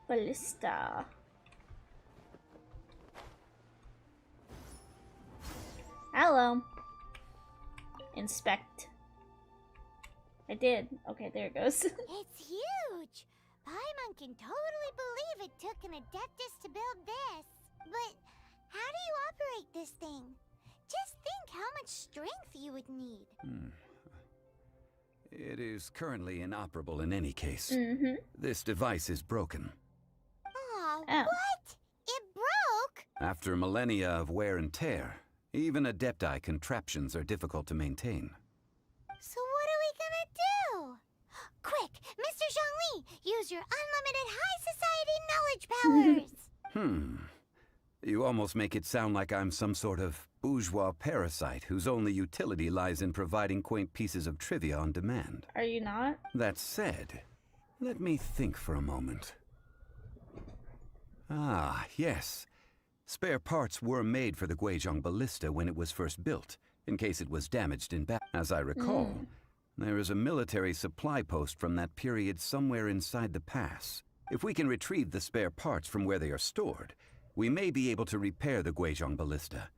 Ballista. Hello. Inspect. I did. Okay, there it goes. It's huge. Paimon can totally believe it took an Adeptus to build this. But how do you operate this thing? Just think how much strength you would need. It is currently inoperable in any case. Mm-hmm. This device is broken. Aw, Oh. what? It broke? After millennia of wear and tear, even Adepti contraptions are difficult to maintain. So what are we gonna do? Quick, Mr. Zhongli, use your unlimited high society knowledge powers. You almost make it sound like I'm some sort of bourgeois parasite whose only utility lies in providing quaint pieces of trivia on demand. Are you not? That said, let me think for a moment. Ah, yes. Spare parts were made for the Guizhong Ballista when it was first built, in case it was damaged in battle. As I recall, there is a military supply post from that period somewhere inside the pass. If we can retrieve the spare parts from where they are stored, we may be able to repair the Guizhong Ballista.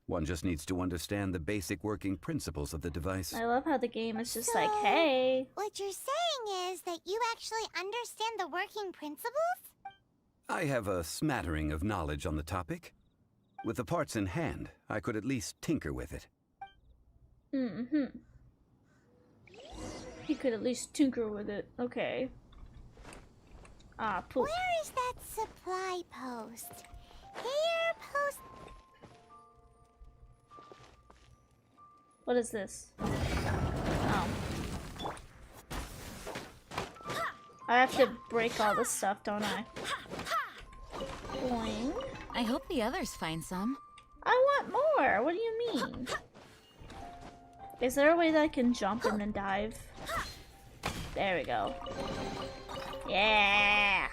One just needs to understand the basic working principles of the device. I love how the game is just So, like, hey. What you're saying is that you actually understand the working principles? I have a smattering of knowledge on the topic. With the parts in hand, I could at least tinker with it. Mm-hmm. You could at least tinker with it. Okay. Ah, poop. Where is that supply post? Here, post. What is this? Oh. I have to break all this stuff, don't I? Boing. I hope the others find some. I want more! What do you mean? Is there a way that I can jump and then dive? There we go. Yeah!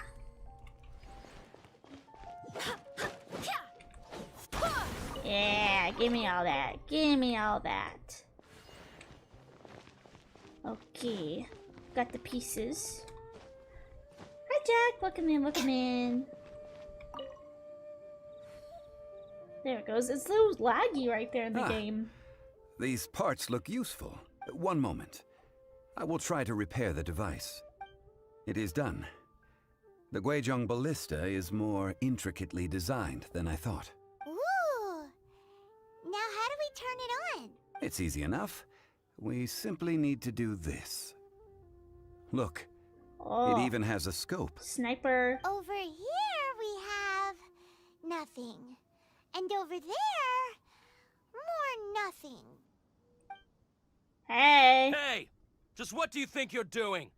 Yeah, give me all that. Give me all that. Okay. Got the pieces. Hi, Jack. Welcome in, welcome in. There it goes. It's so laggy right there in the game. These parts look useful. One moment. I will try to repair the device. It is done. The Guizhong Ballista is more intricately designed than I thought. Ooh. Now how do we turn it on? It's easy enough. We simply need to do this. Look, Oh, it even has a scope. sniper. Over here we have nothing. And over there, more nothing. Hey, Hey! Just what do you think you're doing?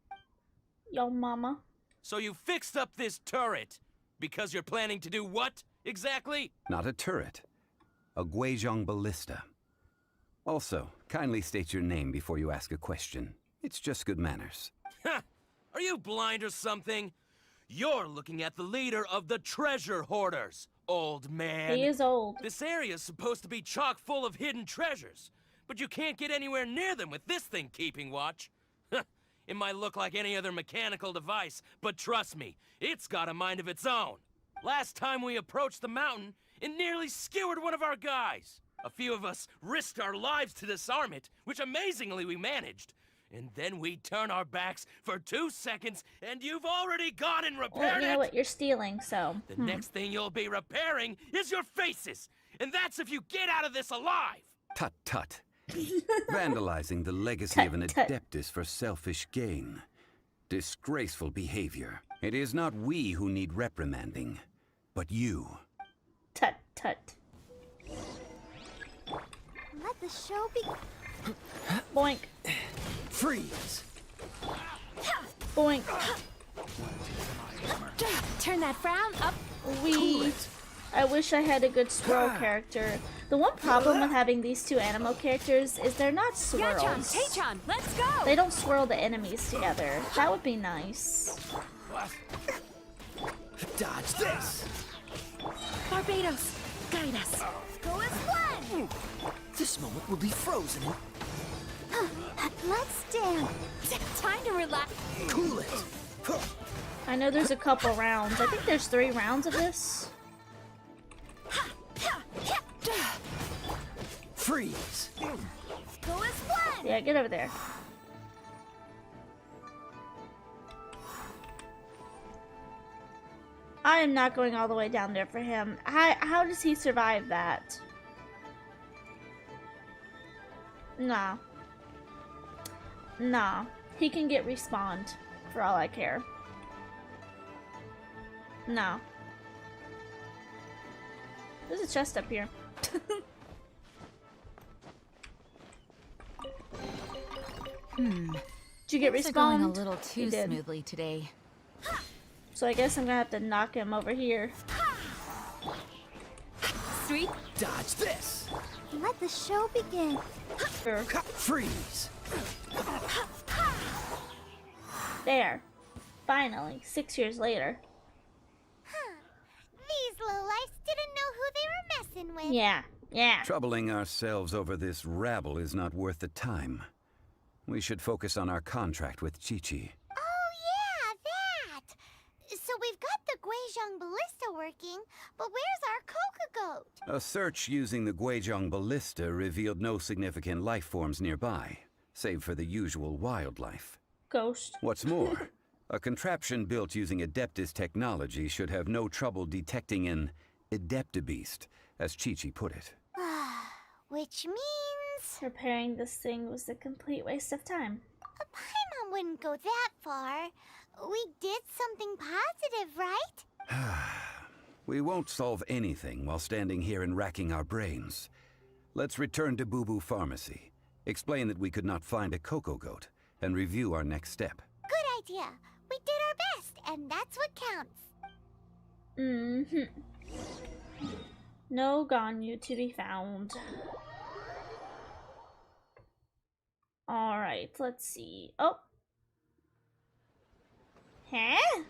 yo mama. So you fixed up this turret because you're planning to do what, exactly? Not a turret. A Guizhong Ballista. Also, kindly state your name before you ask a question. It's just good manners. Ha! Are you blind or something? You're looking at the leader of the treasure hoarders, old man. He is old. This area's supposed to be chock full of hidden treasures, but you can't get anywhere near them with this thing keeping watch. It might look like any other mechanical device, but trust me, it's got a mind of its own. Last time we approached the mountain, it nearly skewered one of our guys. A few of us risked our lives to disarm it, which amazingly we managed. And then we turn our backs for 2 seconds, and you've already gone and Well, repaired you know it! what? You're stealing, so. The next thing you'll be repairing is your faces! And that's if you get out of this alive! Tut tut. Vandalizing the legacy of an Tut, tut. Adeptus for selfish gain. Disgraceful behavior. It is not we who need reprimanding, but you. Tut tut. Let the show be. Boink. Freeze! Boink. Turn that frown up. We. I wish I had a good swirl character. The one problem with having these two animal characters is they're not Yachan, swirls. Taechan, let's go. They don't swirl the enemies together. That would be nice. Dodge this! Barbados, guide us. Go as one! This moment will be frozen. Let's dance. Time to relax. Cool it! I know there's a couple rounds. I think there's 3 rounds of this. Freeze! Go as one! Yeah, get over there. I am not going all the way down there for him. How does he survive that? Nah. Nah. He can get respawned, for all I care. No. There's a chest up here. Did you get Things are going a respawned? little too You did. smoothly today. So I guess I'm gonna have to knock him over here. Sweet. Dodge this! Let the show begin. Sure. Freeze! There. Finally, 6 years later. These lowlifes didn't know who they were messing with. Yeah, yeah. Troubling ourselves over this rabble is not worth the time. We should focus on our contract with Chi-Chi. Oh yeah, that! So we've got the Guizhong Ballista working, but where's our Coca Goat? A search using the Guizhong Ballista revealed no significant life forms nearby, save for the usual wildlife. Ghost. What's more, a contraption built using Adeptus technology should have no trouble detecting an Adeptabeast, as Chi-Chi put it. Which means Repairing this thing was a complete waste of time. Paimon wouldn't go that far. We did something positive, right? We won't solve anything while standing here and racking our brains. Let's return to Boo Boo Pharmacy, explain that we could not find a Coco Goat, and review our next step. Good idea. We did our best, and that's what counts. No Ganyu to be found. Alright, let's see. Oh! Huh?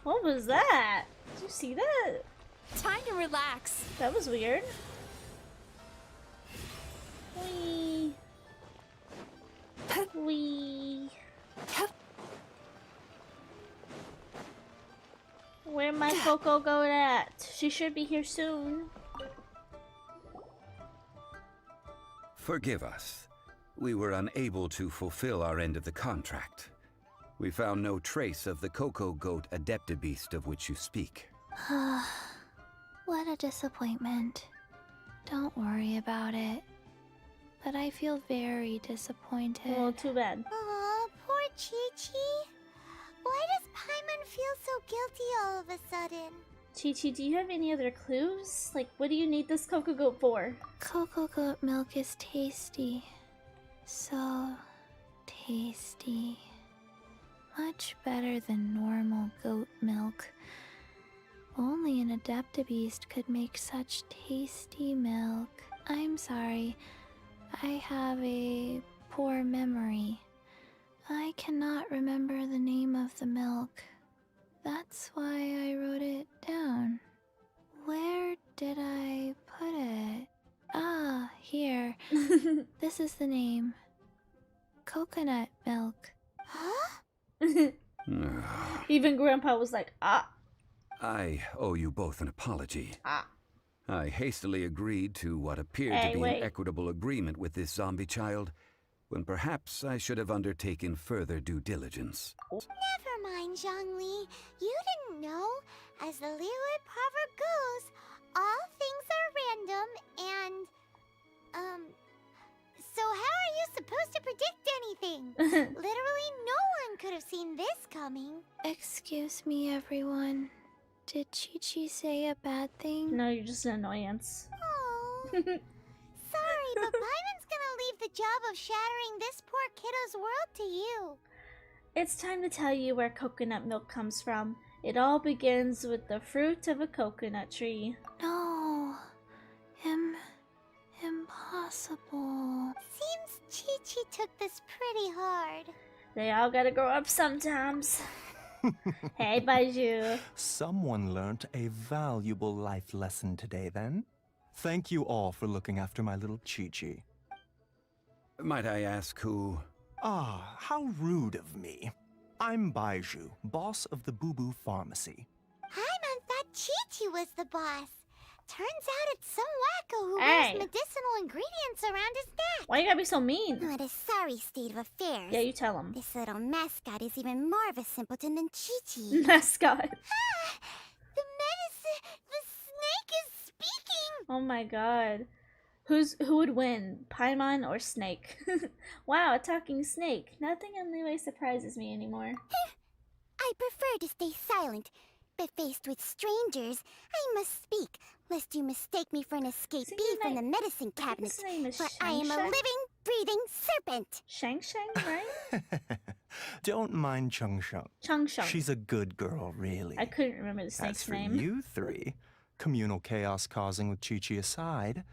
What was that? Did you see that? Time to relax. That was weird. Wee. Wee. Where my Coco Goat at? She should be here soon. Forgive us. We were unable to fulfill our end of the contract. We found no trace of the Coco Goat Adeptabeast of which you speak. What a disappointment. Don't worry about it. But I feel very disappointed. Well, too bad. Aw, poor Chi-Chi. Why does Paimon feel so guilty all of a sudden? Chi-Chi, do you have any other clues? Like, what do you need this Coco Goat for? Cocoa goat milk is tasty. So tasty. Much better than normal goat milk. Only an Adeptabeast could make such tasty milk. I'm sorry. I have a poor memory. I cannot remember the name of the milk. That's why I wrote it down. Where did I put it? Ah, here. This is the name. Coconut milk. Huh? Even Grandpa was like, ah, I owe you both an apology. ah. I hastily agreed to what appeared Hey, to be wait. an equitable agreement with this zombie child, when perhaps I should have undertaken further due diligence. Never mind, Zhongli. You didn't know. As the Liyue proverb goes, all things are random and, so how are you supposed to predict anything? Literally no one could have seen this coming. Excuse me, everyone. Did Chi-Chi say a bad thing? No, you're just an annoyance. Oh. Sorry, but Paimon's gonna leave the job of shattering this poor kiddo's world to you. It's time to tell you where coconut milk comes from. It all begins with the fruit of a coconut tree. No. Impossible. Seems Chi-Chi took this pretty hard. They all gotta grow up sometimes. Hey, Baiju. Someone learnt a valuable life lesson today, then. Thank you all for looking after my little Chi-Chi. Might I ask who? Ah, how rude of me. I'm Baiju, boss of the Boo Boo Pharmacy. Paimon thought Chi-Chi was the boss. Turns out it's some wacko who Hey. wears medicinal ingredients around his neck. Why you gotta be so mean? What a sorry state of affairs. Yeah, you tell him. This little mascot is even more of a simpleton than Chi-Chi. Mascot. The medicine... The snake is speaking! Oh my god. Who would win? Paimon or Snake? Wow, a talking snake. Nothing in Liyue surprises me anymore. I prefer to stay silent, but faced with strangers, I must speak, lest you mistake me for an escapee from the medicine I think cabinet, his name is for I am a Shang-Shang? living, breathing serpent. Shang-Shang, right? Don't mind Chung Sheng. Chung-Sheng. She's a good girl, really. I couldn't remember the As snake's for name. you three, communal chaos causing with Chi-Chi aside,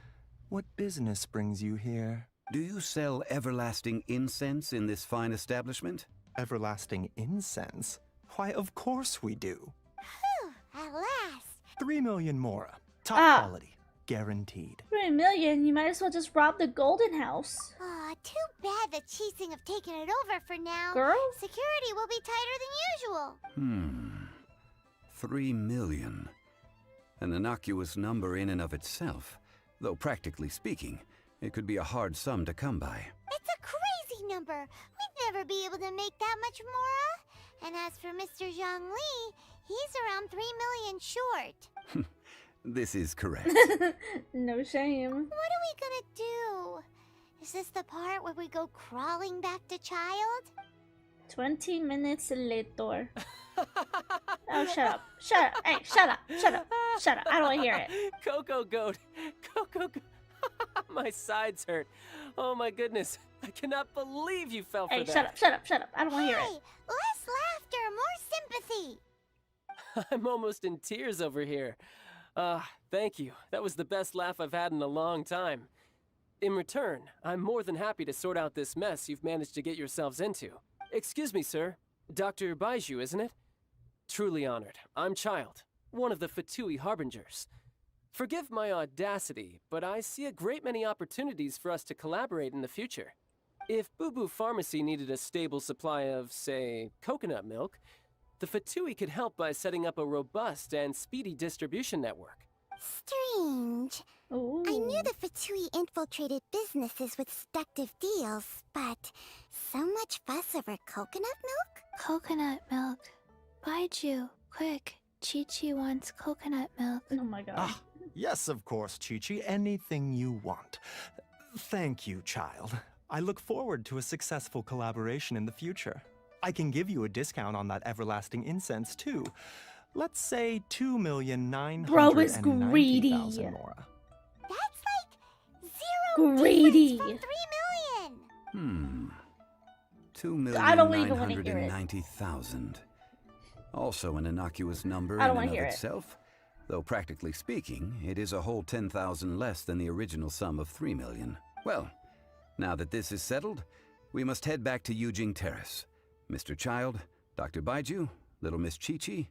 what business brings you here? Do you sell everlasting incense in this fine establishment? Everlasting incense? Why, of course we do. Whew, at last. 3 million mora. Top Ah. quality. Guaranteed. For $1 million, you might as well just rob the Golden House. Aw, too bad the Chising have taken it over for now. Girl? Security will be tighter than usual. 3 million. An innocuous number in and of itself. Though practically speaking, it could be a hard sum to come by. It's a crazy number. We'd never be able to make that much mora. And as for Mr. Zhang Li, he's around 3 million short. This is correct. No shame. What are we gonna do? Is this the part where we go crawling back to child? 20 minutes later. Oh, shut up. Shut up. Hey, shut up. Shut up. Shut up. I don't want to hear it. Coco Goat. Coco Goat. My sides hurt. Oh my goodness. I cannot believe you fell for Hey, that. shut up. Shut up. Shut up. I don't want to hear Hey, it. less laughter, more sympathy. I'm almost in tears over here. Thank you. That was the best laugh I've had in a long time. In return, I'm more than happy to sort out this mess you've managed to get yourselves into. Excuse me, sir. Dr. Baiju, isn't it? Truly honored. I'm Child, one of the Fatui Harbingers. Forgive my audacity, but I see a great many opportunities for us to collaborate in the future. If Boo Boo Pharmacy needed a stable supply of, say, coconut milk, the Fatui could help by setting up a robust and speedy distribution network. Strange. Ooh. I knew the Fatui infiltrated businesses with seductive deals, but so much fuss over coconut milk? Coconut milk. Baiju, quick. Chi-Chi wants coconut milk. Oh my god. Ah, yes, of course, Chi-Chi. Anything you want. Thank you, child. I look forward to a successful collaboration in the future. I can give you a discount on that everlasting incense, too. Let's say 2,990,000 Bro is greedy. mora. That's like zero Greedy. difference from 3 million. 2,990,000. Also an innocuous number I in don't and wanna of hear it. itself. Though practically speaking, it is a whole 10,000 less than the original sum of 3 million. Well, now that this is settled, we must head back to Yujing Terrace. Mr. Child, Dr. Baiju, little Miss Chi-Chi,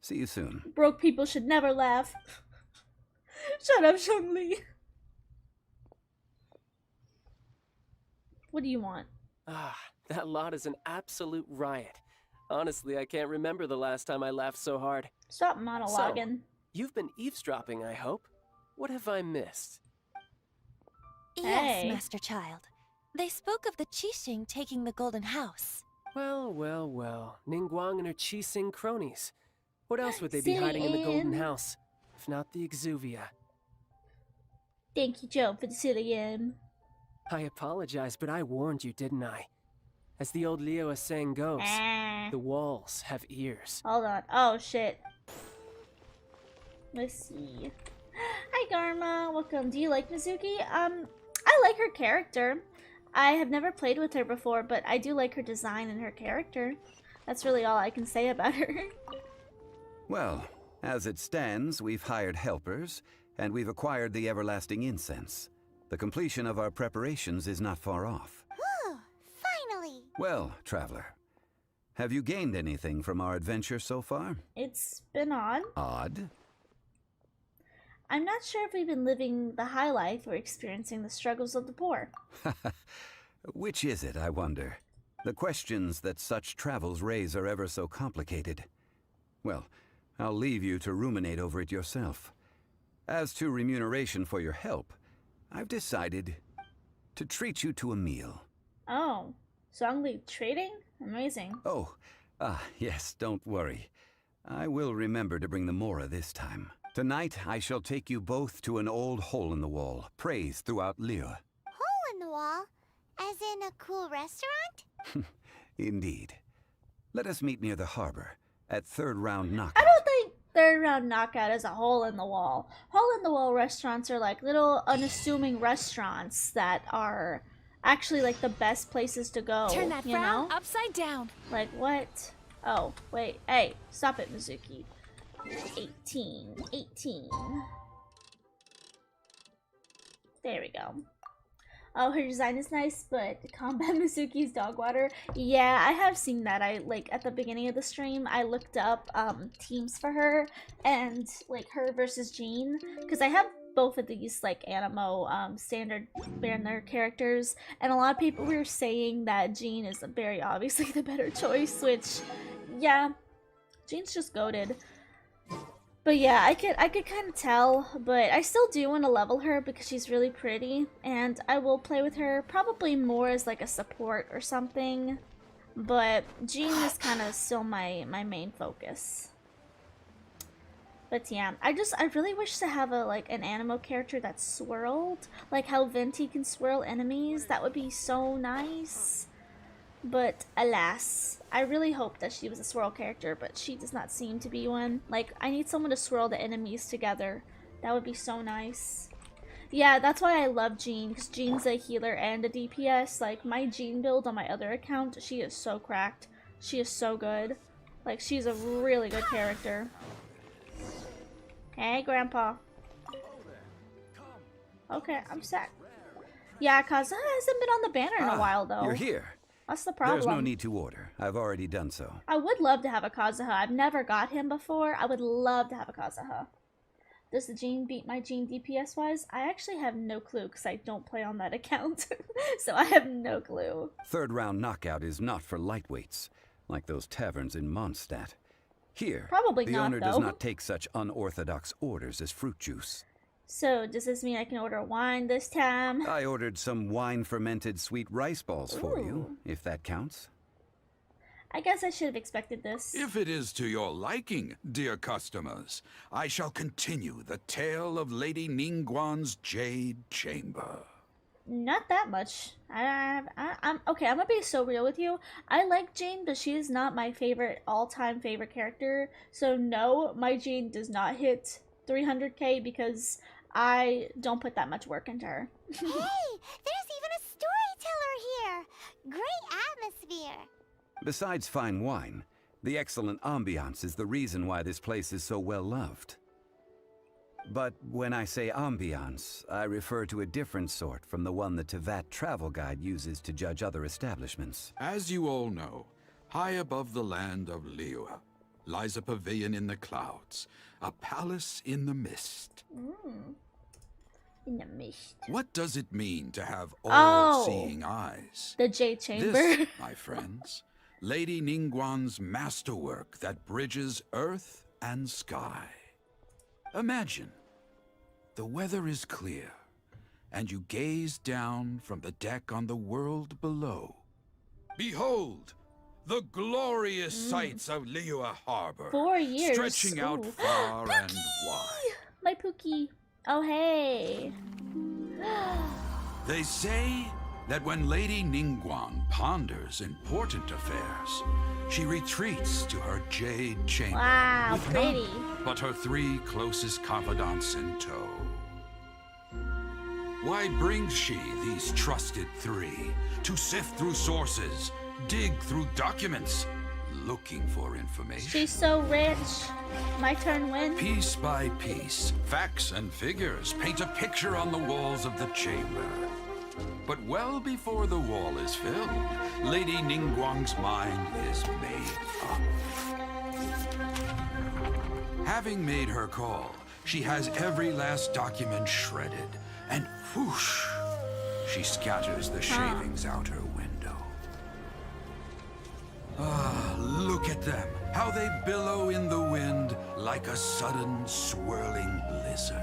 see you soon. Broke people should never laugh. Shut up, Shang-Li. What do you want? Ah, that lot is an absolute riot. Honestly, I can't remember the last time I laughed so hard. Stop monologuing. You've been eavesdropping, I hope. What have I missed? Yes, Hey. Master Child. They spoke of the Qixing taking the Golden House. Well, well, well. Ningguang and her Qixing cronies. What else would they be hiding in the Golden Silly. House, if not the Exuvia? Thank you, Joe, for the silly game. I apologize, but I warned you, didn't I? As the old Liyue saying goes, the walls have ears. Hold on. Oh, shit. Let's see. Hi, Garma. Welcome. Do you like Mizuki? I like her character. I have never played with her before, but I do like her design and her character. That's really all I can say about her. Well, as it stands, we've hired helpers, and we've acquired the everlasting incense. The completion of our preparations is not far off. Whew, finally. Well, traveler, have you gained anything from our adventure so far? It's been odd. Odd? I'm not sure if we've been living the high life or experiencing the struggles of the poor. Which is it, I wonder? The questions that such travels raise are ever so complicated. Well, I'll leave you to ruminate over it yourself. As to remuneration for your help, I've decided to treat you to a meal. Oh, so I'm gonna be trading? Amazing. Oh, yes, don't worry. I will remember to bring the Mora this time. Tonight, I shall take you both to an old hole-in-the-wall, praised throughout Liyue. Hole in the wall? As in a cool restaurant? Indeed. Let us meet near the harbor, at third round I knockout. don't think third round knockout is a hole in the wall. Hole in the wall restaurants are like little unassuming restaurants that are actually like the best places to go. Turn that you frown know? upside down. Like what? Oh, wait. Hey, stop it, Mizuki. 18. There we go. Oh, her design is nice, but combat Mizuki's dog water. Yeah, I have seen that. I like at the beginning of the stream, I looked up teams for her and like her versus Jean, because I have both of these like Animo standard banner characters, and a lot of people were saying that Jean is very obviously the better choice, which yeah, Jean's just goated. But yeah, I could kind of tell, but I still do want to level her because she's really pretty, and I will play with her probably more as like a support or something. But Jean is kind of still my main focus. But yeah, I really wish to have an Animo character that's swirled, like how Venti can swirl enemies. That would be so nice. But alas, I really hoped that she was a swirl character, but she does not seem to be one. Like, I need someone to swirl the enemies together. That would be so nice. Yeah, that's why I love Jean, because Jean's a healer and a DPS. Like, my Jean build on my other account, she is so cracked. She is so good. Like, she's a really good character. Hey, Grandpa. Okay, I'm set. Yeah, Kazuha hasn't been on the banner in a while, though. You're here. What's the problem? There's no need to order. I've already done so. I would love to have a Kazuha. I've never got him before. I would love to have a Kazuha. Does the Jean beat my Jean DPS wise? I actually have no clue because I don't play on that account. So I have no clue. Third round knockout is not for lightweights, like those taverns in Mondstadt. Here, Probably the not, owner though. does not take such unorthodox orders as fruit juice. So does this mean I can order wine this time? I ordered some wine-fermented sweet rice balls for you, Ooh. if that counts. I guess I should have expected this. If it is to your liking, dear customers, I shall continue the tale of Lady Ningguang's Jade Chamber. Not that much. I'm okay. I'm gonna be so real with you. I like Jane, but she is not my all-time favorite character. So no, my Jane does not hit 300k because I don't put that much work into her. Hey, there's even a storyteller here. Great atmosphere. Besides fine wine, the excellent ambiance is the reason why this place is so well loved. But when I say ambiance, I refer to a different sort from the one the Tevat travel guide uses to judge other establishments. As you all know, high above the land of Liyue lies a pavilion in the clouds, a palace in the mist. In the mist. What does it mean to have all-seeing eyes? The Jade Chamber. This, my friends, Lady Ningguang's masterwork that bridges earth and sky. Imagine, the weather is clear, and you gaze down from the deck on the world below. Behold, the glorious sights of Liyue Harbor, 4 years. stretching out Ooh. far and wide. My Pookie. Oh hey. They say that when Lady Ningguang ponders important affairs, she retreats to her jade chamber Wow, with pretty. none but her 3 closest confidants in tow. Why brings she these trusted 3 to sift through sources, dig through documents, looking for information? She's so rich. My turn win. Piece by piece, facts and figures paint a picture on the walls of the chamber. But well before the wall is filled, Lady Ningguang's mind is made up. Having made her call, she has every last document shredded, and whoosh, she scatters the shavings out her window. Ah, look at them. How they billow in the wind like a sudden swirling blizzard.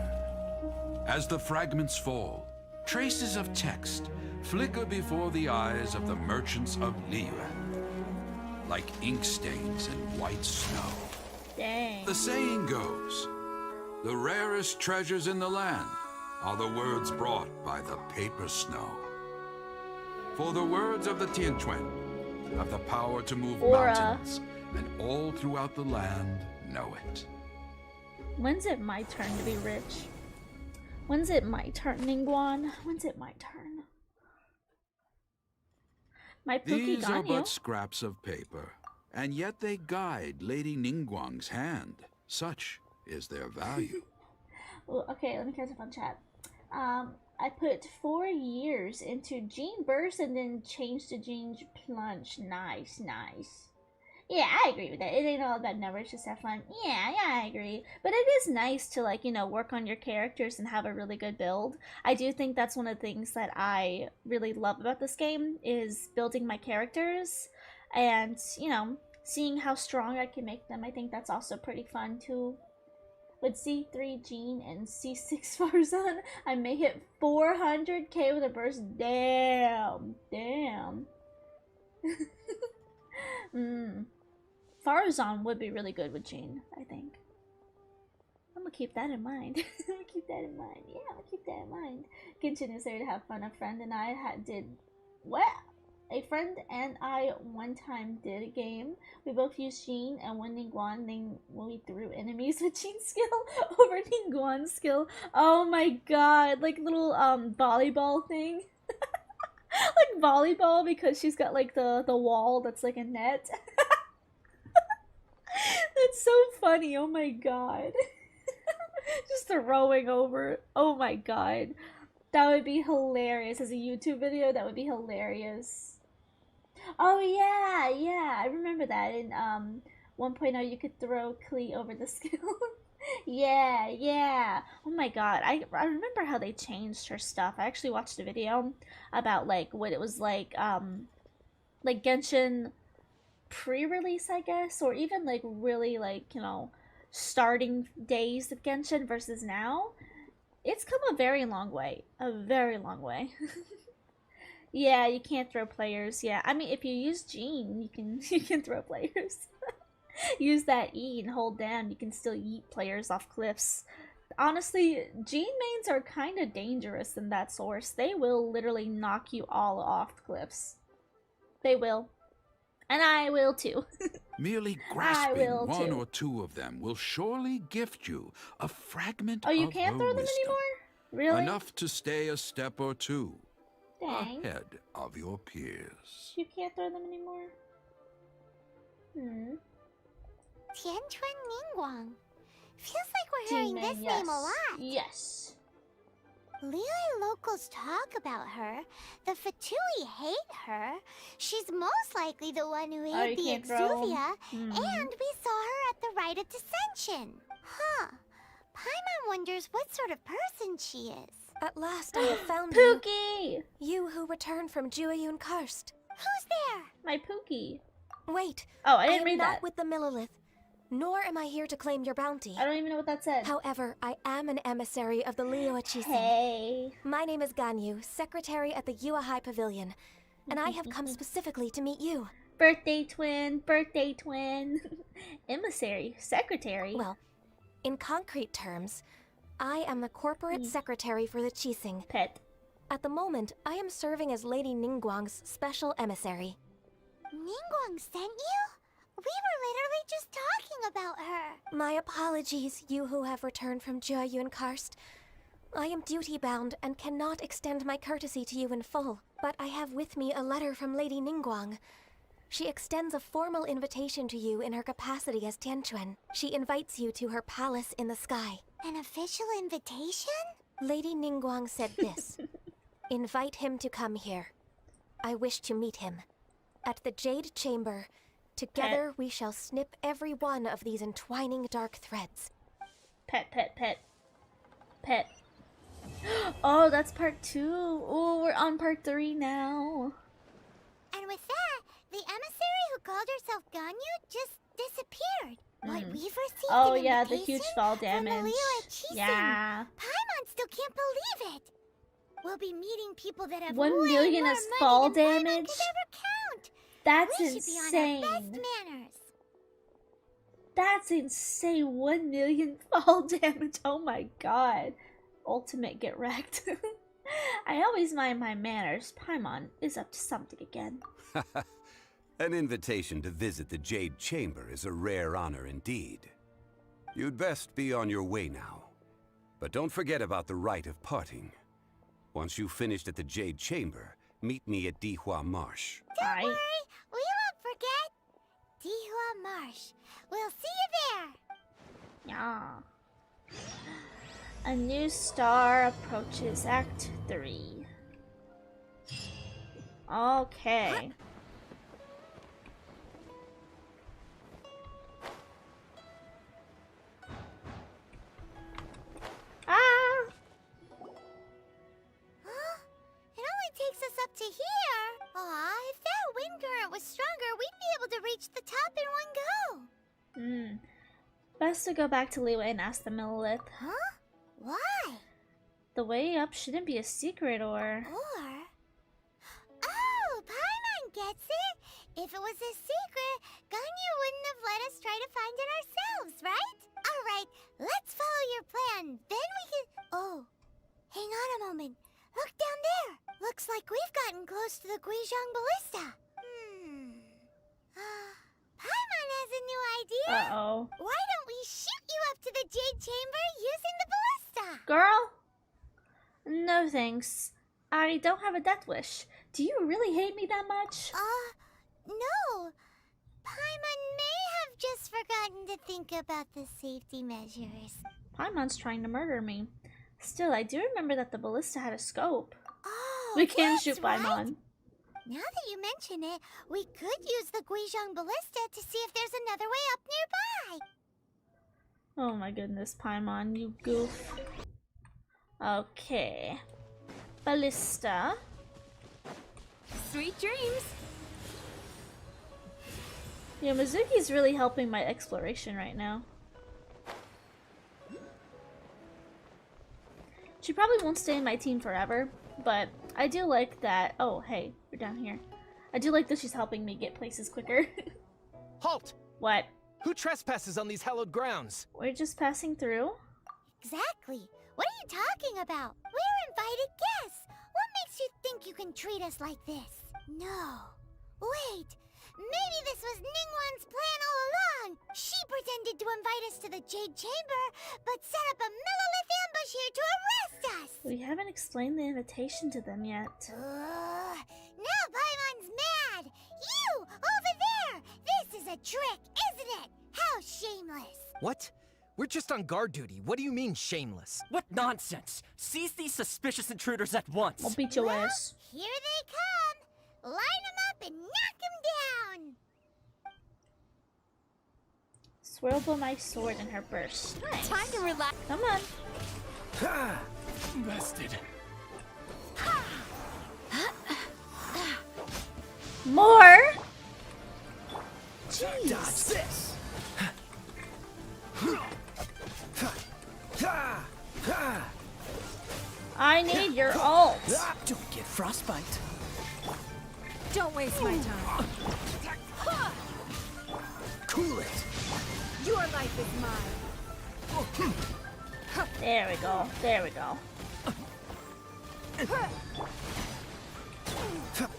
As the fragments fall, traces of text flicker before the eyes of the merchants of Liyue, like ink stains in white snow. Dang. The saying goes, the rarest treasures in the land are the words brought by the paper snow. For the words of the Tianquan have the power to move Aura. mountains, and all throughout the land know it. When's it my turn to be rich? When's it my turn, Ningguang? When's it my turn? My Pookie These are Ganyu? but scraps of paper, and yet they guide Lady Ningguang's hand. Such is their value. Well, okay, let me catch up on chat. I put 4 years into Gene Burst and then changed to Gene Plunge. Nice, nice. Yeah, I agree with that. It ain't all about numbers, just have fun. Yeah, I agree. But it is nice to, like, you know, work on your characters and have a really good build. I do think that's one of the things that I really love about this game, is building my characters and, you know, seeing how strong I can make them. I think that's also pretty fun, too. With C3 Gene and C6 Farzan, I may hit 400k with a burst. Damn. Damn. Farzan would be really good with Gene, I think. I'm gonna keep that in mind. I'm gonna keep that in mind. Yeah, I'm gonna keep that in mind. Genshin is there to have fun. A friend and I did... What? A friend and I one time did a game. We both used Gene and when Ningguang, we threw enemies with Gene's skill over Ningguang's skill. Oh my god, like little volleyball thing. Like volleyball, because she's got like the wall that's like a net. That's so funny, oh my god. Just throwing over. Oh my god. That would be hilarious. As a YouTube video, that would be hilarious. Oh yeah, yeah, I remember that. In 1.0 you could throw Klee over the skill. Yeah, yeah. Oh my god, I remember how they changed her stuff. I actually watched a video about like what it was like Genshin pre-release, I guess, or even like really like, you know, starting days of Genshin versus now. It's come a very long way. A very long way. Yeah, you can't throw players. Yeah, I mean, if you use Gene, you can throw players. Use that E and hold down, you can still yeet players off cliffs. Honestly, Gene mains are kind of dangerous in that source. They will literally knock you all off cliffs. They will. And I will too. Merely grasping one or two of them will surely gift you a fragment of her wisdom. Oh, you can't throw them anymore? Really? Enough to stay a step or two Dang. ahead of your peers. You can't throw them anymore? Tianquan Ningguang. Feels like we're hearing this name a lot. Yes. Liyue locals talk about her. The Fatui hate her. She's most likely the one who hid the Exuvia, and we saw her at the Rite of Dissension. Huh. Paimon wonders what sort of person she is. At last I have found Pookie! You who returned from Jueyun Karst. Who's there? My Pookie. Wait. Oh, I didn't read that. I am not with the Millelith, nor am I here to claim your bounty. I don't even know what that said. However, I am an emissary of the Liyue Chising. Hey. My name is Ganyu, secretary at the Yuehai Pavilion, and I have come specifically to meet you. Birthday twin, birthday twin. Emissary, secretary. Well, in concrete terms, I am the corporate secretary for the Chising. Pet. At the moment, I am serving as Lady Ningguang's special emissary. Ningguang sent you? We were literally just talking about her. My apologies, you who have returned from Jueyun Karst. I am duty-bound and cannot extend my courtesy to you in full, but I have with me a letter from Lady Ningguang. She extends a formal invitation to you in her capacity as Tianquan. She invites you to her palace in the sky. An official invitation? Lady Ningguang said this. Invite him to come here. I wish to meet him. At the Jade Chamber, together we shall snip every one of these entwining dark threads. Pet, pet, pet. Pet. Oh, that's part 2. Oh, we're on part 3 now. And with that, the emissary who called herself Ganyu just disappeared. What we've received Oh an yeah, the invitation huge fall from the damage. Liyue. Yeah. Paimon still can't believe it. We'll be meeting people that have 1 way million more as money fall than Paimon damage? could ever count. That's We should be on our best insane. manners. That's insane. 1 million fall damage. Oh my god. Ultimate get wrecked. I always mind my manners. Paimon is up to something again. An invitation to visit the Jade Chamber is a rare honor indeed. You'd best be on your way now. But don't forget about the rite of parting. Once you've finished at the Jade Chamber, meet me at Dihua Marsh. Don't worry, we won't forget. Dihua Marsh. We'll see you there. Yeah. A new star approaches Act 3. Okay. Ah! Huh? It only takes us up to here. Aw, if that wind current was stronger, we'd be able to reach the top in one go. Best to go back to Liyue and ask the Millelith. Huh? Why? The way up shouldn't be a secret, or... Oh, Paimon gets it. If it was a secret, Ganyu wouldn't have let us try to find it ourselves, right? Alright, let's follow your plan. Then we can... Oh, hang on a moment. Look down there. Looks like we've gotten close to the Guizhong Ballista. Paimon has a new idea. Uh-oh. Why don't we shoot you up to the Jade Chamber using the ballista? Girl? No thanks. I don't have a death wish. Do you really hate me that much? No. Paimon may have just forgotten to think about the safety measures. Paimon's trying to murder me. Still, I do remember that the ballista had a scope. Oh, We can that's shoot right. Paimon. Now that you mention it, we could use the Guizhong Ballista to see if there's another way up nearby. Oh my goodness, Paimon, you goof. Okay. Ballista. Sweet dreams. Yeah, Mizuki's really helping my exploration right now. She probably won't stay in my team forever, but I do like that. Oh, hey, we're down here. I do like that she's helping me get places quicker. Halt! What? Who trespasses on these hallowed grounds? We're just passing through? Exactly. What are you talking about? We're invited guests. What makes you think you can treat us like this? No. Wait. Maybe this was Ningguang's plan all along. She pretended to invite us to the Jade Chamber, but set up a Millelith ambush here to arrest us. We haven't explained the invitation to them yet. Now Paimon's mad. You, over there. This is a trick, isn't it? How shameless. What? We're just on guard duty. What do you mean, shameless? What nonsense! Seize these suspicious intruders at once! I'll beat your ass. Here they come. Line them up and knock them down. Swirl my sword in her burst. Nice. Time to relax. Come on. Ha! Bested. More? Dodge this! I need your ult. Don't get frostbite. Don't waste my time. Cool it. Your life is mine. There we go. There we go.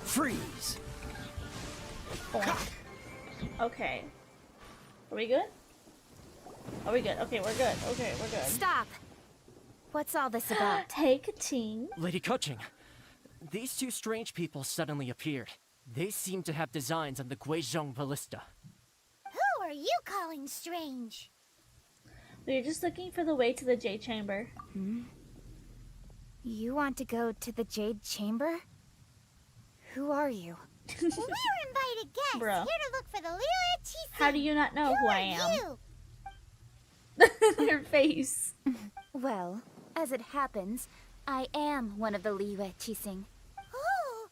Freeze. Boink. Okay. Are we good? Are we good? Okay, we're good. Okay, we're good. Stop. What's all this about? Hey, Kating. Lady Coaching, these two strange people suddenly appeared. They seem to have designs on the Guizhong Ballista. Who are you calling strange? We were just looking for the way to the Jade Chamber. You want to go to the Jade Chamber? Who are you? We're invited guests Bruh. here to look for the Liyue Qixing. How do you not know who I am? You? Her face. Well, as it happens, I am one of the Liyue Qixing. Oh,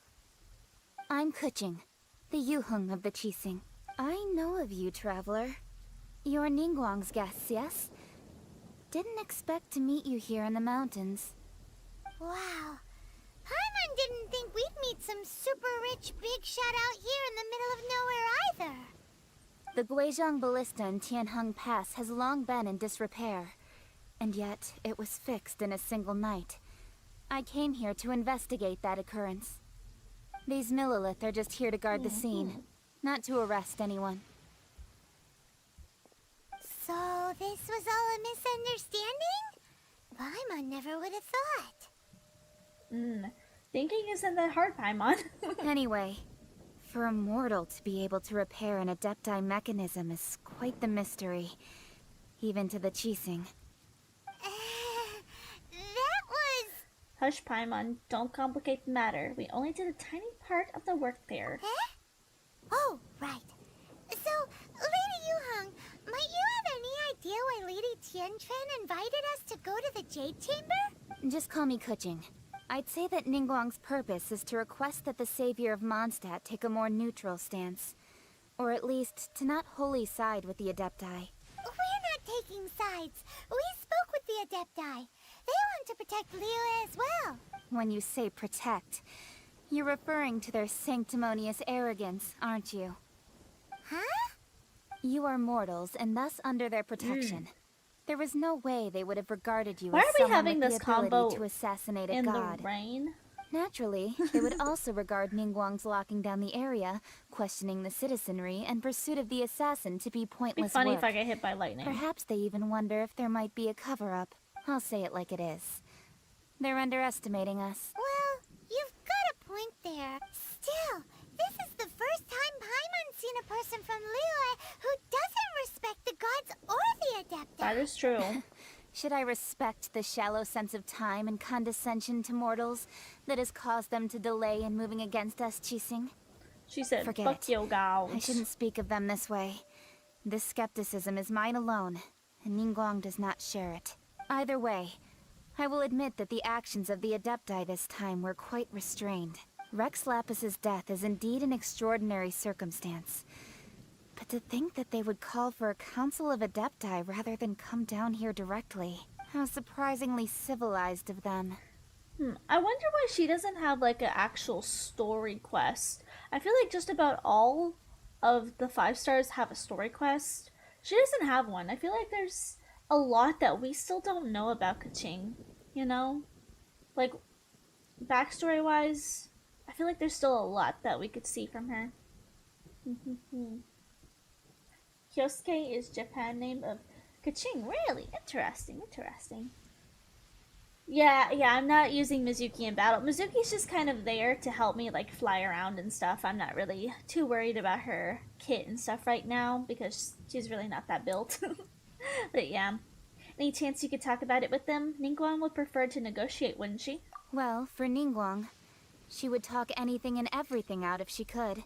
I'm Kuching. The Yuheng of the Qixing. I know of you, traveler. You're Ningguang's guests, yes? Didn't expect to meet you here in the mountains. Wow. Paimon didn't think we'd meet some super rich big shot out here in the middle of nowhere either. The Guizhong Ballista in Tianheng Pass has long been in disrepair, and yet it was fixed in a single night. I came here to investigate that occurrence. These Millilith are just here to guard the scene, not to arrest anyone. So this was all a misunderstanding? Paimon never would have thought. Thinking isn't that hard, Paimon. Anyway, for a mortal to be able to repair an Adepti mechanism is quite the mystery, even to the Qixing. That was... Hush, Paimon. Don't complicate the matter. We only did a tiny part of the work there. Huh? Oh, right. So, Lady Yuheng, might you have any idea why Lady Tianquan invited us to go to the Jade Chamber? Just call me Kuching. I'd say that Ningguang's purpose is to request that the savior of Mondstadt take a more neutral stance. Or at least, to not wholly side with the Adepti. We're not taking sides. We spoke with the Adepti. They want to protect Liyue as well. When you say protect, you're referring to their sanctimonious arrogance, aren't you? Huh? You are mortals, and thus under their protection. There was no way they would have regarded you Why as are we someone having with this the combo ability to assassinate a in god. the rain? Naturally, they would also regard Ningguang's locking down the area, questioning the citizenry, and pursuit of the assassin to be It'd be pointless funny work. if I get hit by lightning. Perhaps they even wonder if there might be a cover-up. I'll say it like it is. They're underestimating us. Well, you've got a point there. Still, this is the first time Paimon's seen a person from Liyue who doesn't respect the gods or the Adepti. That is true. Should I respect the shallow sense of time and condescension to mortals that has caused them to delay in moving against us, Qixing? She said, Forget fuck it. yo, gals. I shouldn't speak of them this way. This skepticism is mine alone, and Ningguang does not share it. Either way, I will admit that the actions of the Adepti this time were quite restrained. Rex Lapis's death is indeed an extraordinary circumstance. But to think that they would call for a council of Adepti rather than come down here directly. How surprisingly civilized of them. I wonder why she doesn't have like an actual story quest. I feel like just about all of the 5 stars have a story quest. She doesn't have one. I feel like there's a lot that we still don't know about Kuching, you know? Like, backstory wise, I feel like there's still a lot that we could see from her. Kyosuke is Japan name of Kuching. Really? Interesting, interesting. Yeah, I'm not using Mizuki in battle. Mizuki's just kind of there to help me, like, fly around and stuff. I'm not really too worried about her kit and stuff right now, because she's really not that built. But yeah. Any chance you could talk about it with them? Ningguang would prefer to negotiate, wouldn't she? Well, for Ningguang, she would talk anything and everything out if she could.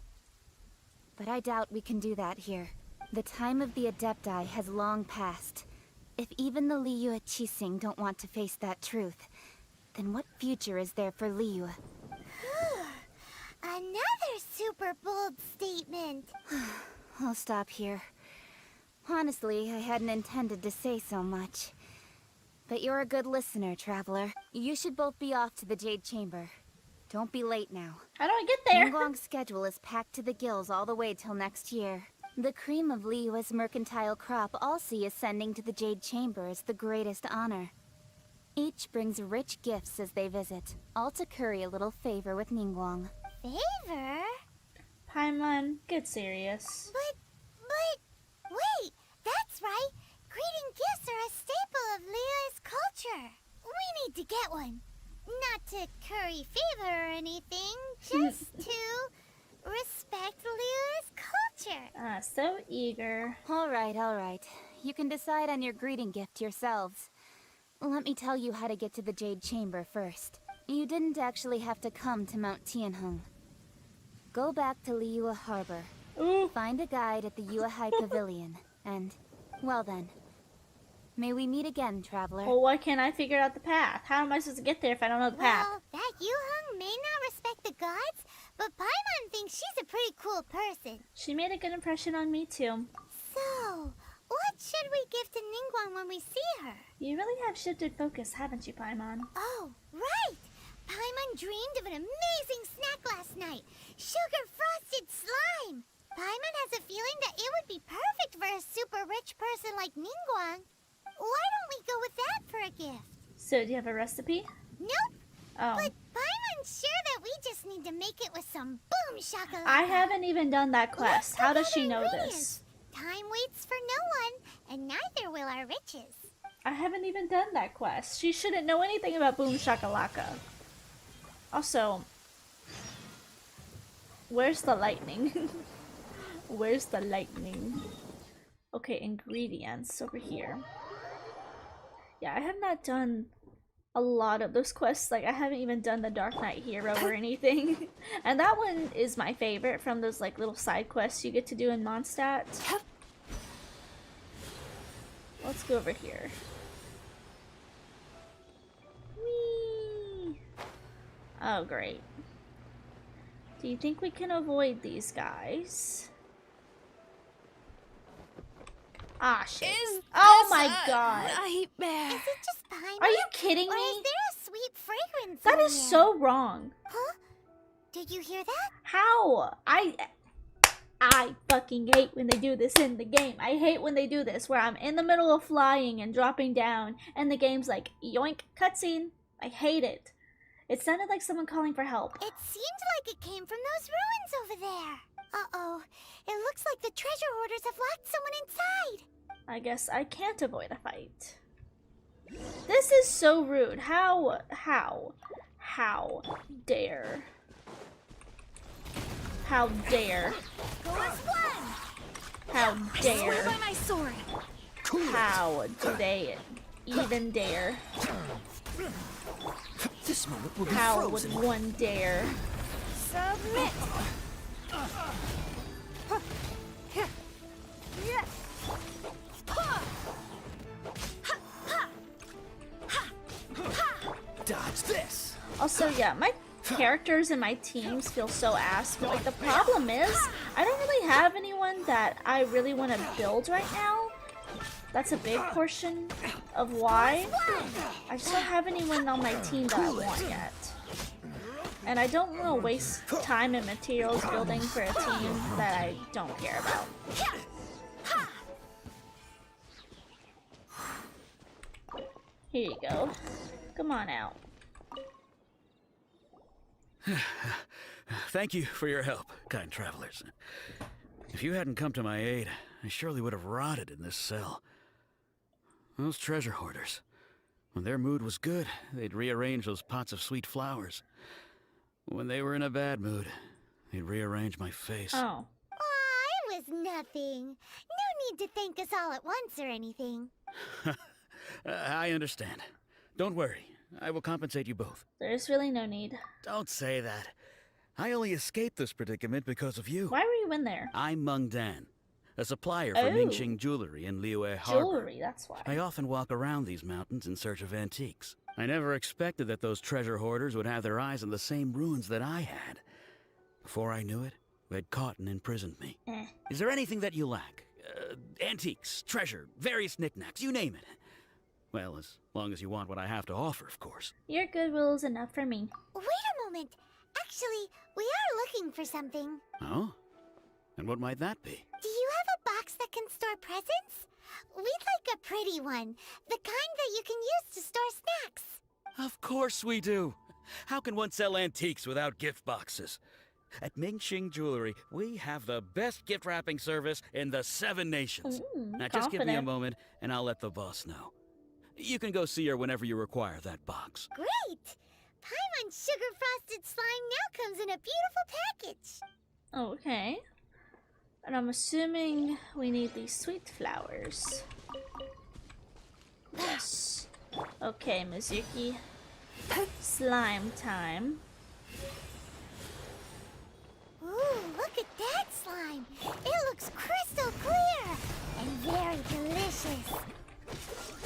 But I doubt we can do that here. The time of the Adepti has long passed. If even the Liyue Qixing don't want to face that truth, then what future is there for Liyue? Another super bold statement. I'll stop here. Honestly, I hadn't intended to say so much. But you're a good listener, traveler. You should both be off to the Jade Chamber. Don't be late now. How do I get there? Ningguang's schedule is packed to the gills all the way till next year. The cream of Liyue's mercantile crop all see ascending to the Jade Chamber as the greatest honor. Each brings rich gifts as they visit, all to curry a little favor with Ningguang. Favor? Paimon, get serious. But, wait, that's right. Greeting gifts are a staple of Liyue's culture. We need to get one. Not to curry favor or anything, just to respect Liyue's culture. So eager. All right. You can decide on your greeting gift yourselves. Let me tell you how to get to the Jade Chamber first. You didn't actually have to come to Mount Tianheng. Go back to Liyue Harbor. Ooh. Find a guide at the Yuehai Pavilion, and, well then, may we meet again, traveler. Well, why can't I figure out the path? How am I supposed to get there if I don't know the path? Well, that Yuheng may not respect the gods, but Paimon thinks she's a pretty cool person. She made a good impression on me too. So, what should we give to Ningguang when we see her? You really have shifted focus, haven't you, Paimon? Oh, right! Paimon dreamed of an amazing snack last night. Sugar-frosted slime! Paimon has a feeling that it would be perfect for a super rich person like Ningguang. Why don't we go with that for a gift? So, do you have a recipe? Nope. Oh. But Paimon's sure that we just need to make it with some boom shakalaka. I haven't even done that quest. How does she know this? Time waits for no one, and neither will our riches. I haven't even done that quest. She shouldn't know anything about Boom Shakalaka. Also, where's the lightning? Where's the lightning? Okay, ingredients over here. Yeah, I have not done a lot of those quests. Like, I haven't even done the Dark Knight Hero or anything. And that one is my favorite from those like little side quests you get to do in Mondstadt. Let's go over here. Whee! Oh, great. Do you think we can avoid these guys? Ah, shit. Oh my god. Nightmare. Is it just Paimon? Are you kidding Or me? is there a sweet fragrance That in is here? so wrong. Huh? Did you hear that? How? I fucking hate when they do this in the game. I hate when they do this where I'm in the middle of flying and dropping down and the game's like, yoink, cutscene. I hate it. It sounded like someone calling for help. It seemed like it came from those ruins over there. Uh-oh. It looks like the treasure hoarders have locked someone inside. I guess I can't avoid a fight. This is so rude. How dare? How dare? Go as one. How dare? By my sword. How do they even dare? This moment will be How frozen. would one dare? Submit. Dodge this. Also, yeah, my characters and my teams feel so ass, but like the problem is, I don't really have anyone that I really want to build right now. That's a big portion of why. I just don't have anyone on my team that I want yet. And I don't want to waste time and materials building for a team that I don't care about. Here you go. Come on out. Thank you for your help, kind travelers. If you hadn't come to my aid, I surely would have rotted in this cell. Those treasure hoarders, when their mood was good, they'd rearrange those pots of sweet flowers. When they were in a bad mood, they'd rearrange my face. Oh. Aw, it was nothing. No need to thank us all at once or anything. I understand. Don't worry. I will compensate you both. There's really no need. Don't say that. I only escaped this predicament because of you. Why were you in there? I'm Meng Dan, a supplier for Oh. Ningxing jewelry in Liyue Harbor. Jewelry, that's why. I often walk around these mountains in search of antiques. I never expected that those treasure hoarders would have their eyes on the same ruins that I had. Before I knew it, they'd caught and imprisoned me. Is there anything that you lack? Antiques, treasure, various knickknacks, you name it. Well, as long as you want what I have to offer, of course. Your goodwill is enough for me. Wait a moment. Actually, we are looking for something. Oh? And what might that be? Do you have a box that can store presents? We'd like a pretty one. The kind that you can use to store snacks. Of course we do. How can one sell antiques without gift boxes? At Ningxing Jewelry, we have the best gift wrapping service in the 7 nations. Now just give me a confident. moment and I'll let the boss know. You can go see her whenever you require that box. Great! Paimon's sugar-frosted slime now comes in a beautiful package. Okay. And I'm assuming we need these sweet flowers. Yes. Okay, Mizuki. Slime time. Ooh, look at that slime. It looks crystal clear and very delicious.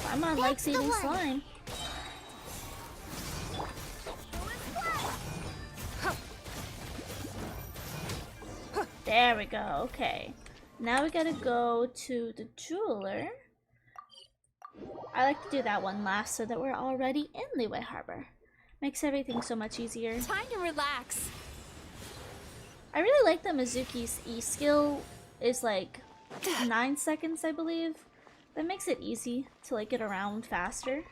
Paimon likes That's the eating one. slime. There we go, okay. Now we gotta go to the jeweler. I like to do that one last so that we're already in Liyue Harbor. Makes everything so much easier. Time to relax. I really like that Mizuki's E skill is like 9 seconds, I believe. That makes it easy to like get around faster.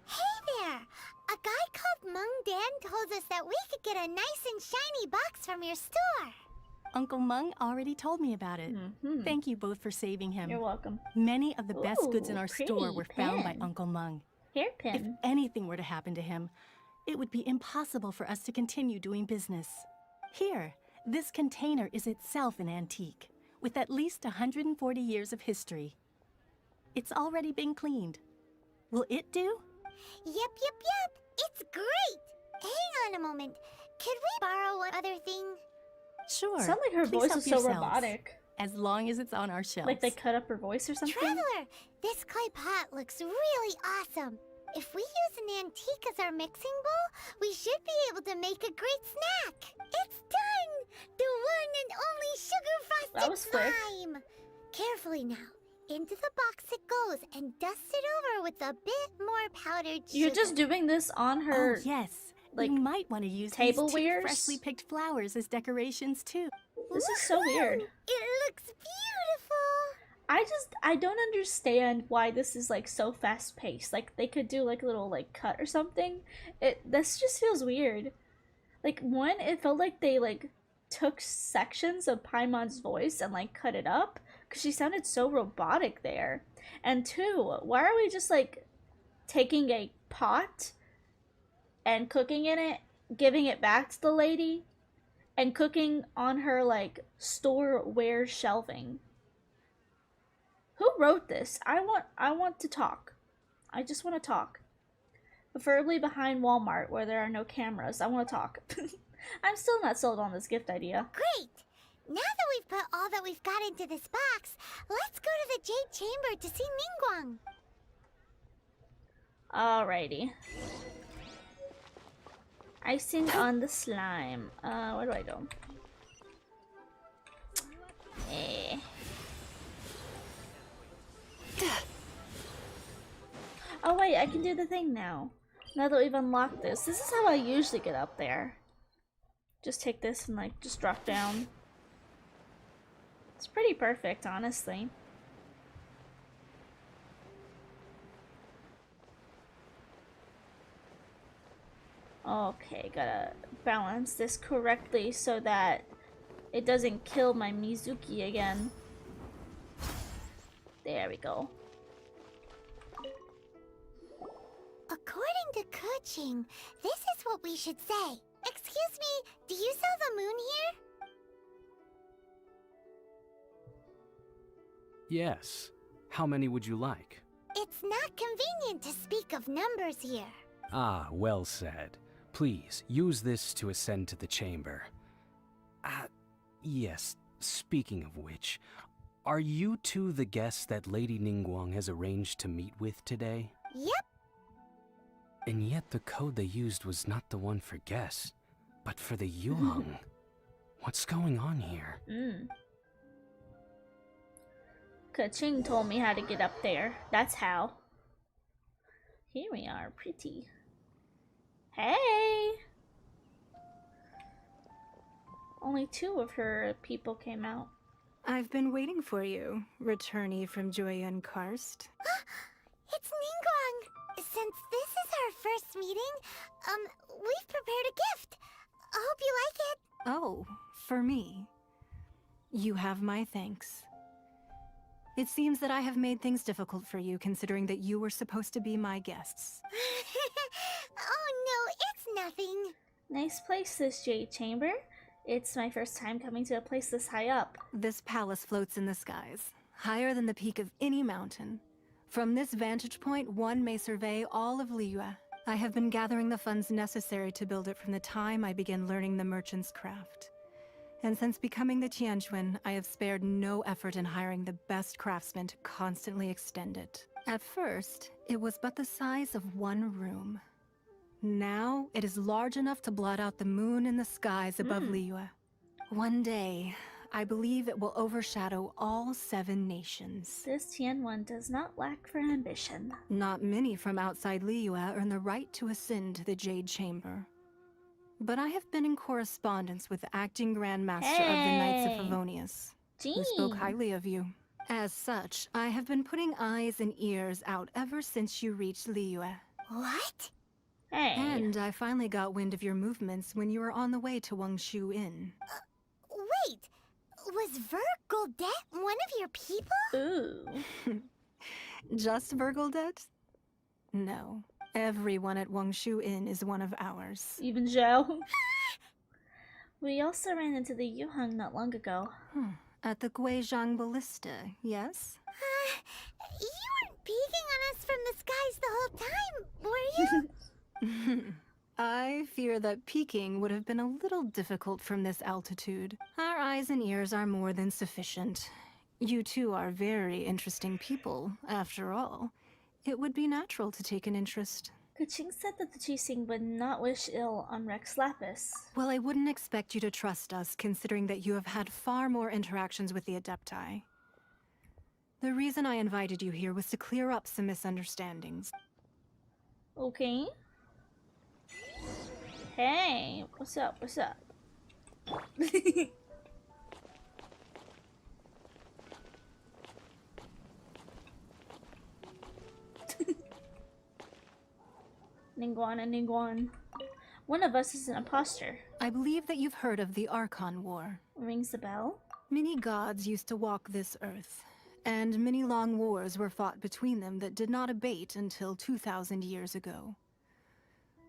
Hey there! A guy called Mung Dan told us that we could get a nice and shiny box from your store. Uncle Mung already told me about it. Thank you both for saving him. You're welcome. Many of the best goods in Ooh, our pretty store were found by pen. Uncle Mung. Hairpin. If anything were to happen to him, it would be impossible for us to continue doing business. Here, this container is itself an antique, with at least 140 years of history. It's already been cleaned. Will it do? Yep. It's great! Hang on a moment. Could we borrow one other thing? Sure. Sound like her Please voice help is so yourselves, robotic. as long as it's on our shelves. Like they cut up her voice or something? Traveler, this clay pot looks really awesome. If we use an antique as our mixing bowl, we should be able to make a great snack. It's done! The one and only sugar That was frosted quick. slime. Carefully now. Into the box it goes and dust it over with a bit more powdered sugar. You're just doing this on her. Oh, yes. like, we might want to use table these two wares? freshly picked flowers as decorations too. This is so weird. It looks beautiful. I don't understand why this is like so fast paced. Like they could do like a little like cut or something. This just feels weird. Like one, it felt like they like took sections of Paimon's voice and like cut it up because she sounded so robotic there. And two, why are we just like taking a pot and cooking in it, giving it back to the lady, and cooking on her like storeware shelving? Who wrote this? I want to talk. I just want to talk. Preferably behind Walmart where there are no cameras. I want to talk. I'm still not sold on this gift idea. Great! Now that we've put all that we've got into this box, let's go to the Jade Chamber to see Ningguang. Alrighty. Icing on the slime. Where do I go? Oh wait, I can do the thing now. Now that we've unlocked this. This is how I usually get up there. Just take this and like just drop down. It's pretty perfect, honestly. Okay, gotta balance this correctly so that it doesn't kill my Mizuki again. There we go. According to Kuching, this is what we should say. Excuse me, do you sell the moon here? Yes. How many would you like? It's not convenient to speak of numbers here. Ah, well said. Please, use this to ascend to the chamber. Yes, speaking of which, are you two the guests that Lady Ningguang has arranged to meet with today? Yep. And yet the code they used was not the one for guests, but for the Yuheng. What's going on here? Kaching told me how to get up there. That's how. Here we are, pretty. Hey! Only 2 of her people came out. I've been waiting for you, returnee from Jueyun Karst. It's Ningguang! Since this is our first meeting, we've prepared a gift. I hope you like it. Oh, for me. You have my thanks. It seems that I have made things difficult for you, considering that you were supposed to be my guests. Oh no, it's nothing. Nice place, this Jade Chamber. It's my first time coming to a place this high up. This palace floats in the skies, higher than the peak of any mountain. From this vantage point, one may survey all of Liyue. I have been gathering the funds necessary to build it from the time I began learning the merchant's craft. And since becoming the Tianjuan, I have spared no effort in hiring the best craftsmen to constantly extend it. At first, it was but the size of one room. Now it is large enough to blot out the moon in the skies above Liyue. One day, I believe it will overshadow all 7 nations. This Tianwen does not lack for ambition. Not many from outside Liyue earn the right to ascend to the Jade Chamber. But I have been in correspondence with the acting Grand Master of the Knights of Favonius, who spoke highly of you. As such, I have been putting eyes and ears out ever since you reached Liyue. What? Hey. And I finally got wind of your movements when you were on the way to Wangshu Inn. Wait, was Vergoldet one of your people? Ooh. Just Vergoldet? No. Everyone at Wangshu Inn is one of ours. Even Zhao? We also ran into the Yuheng not long ago. At the Guizhang Ballista, yes? You weren't peeking on us from the skies the whole time, were you? I fear that peeking would have been a little difficult from this altitude. Our eyes and ears are more than sufficient. You two are very interesting people, after all. It would be natural to take an interest. Keqing said that the Qixing would not wish ill on Rex Lapis. Well, I wouldn't expect you to trust us, considering that you have had far more interactions with the Adepti. The reason I invited you here was to clear up some misunderstandings. Okay. Hey, what's up? What's up? Ningguan and Ningguan. One of us is an imposter. I believe that you've heard of the Archon War. Rings the bell? Many gods used to walk this earth, and many long wars were fought between them that did not abate until 2,000 years ago.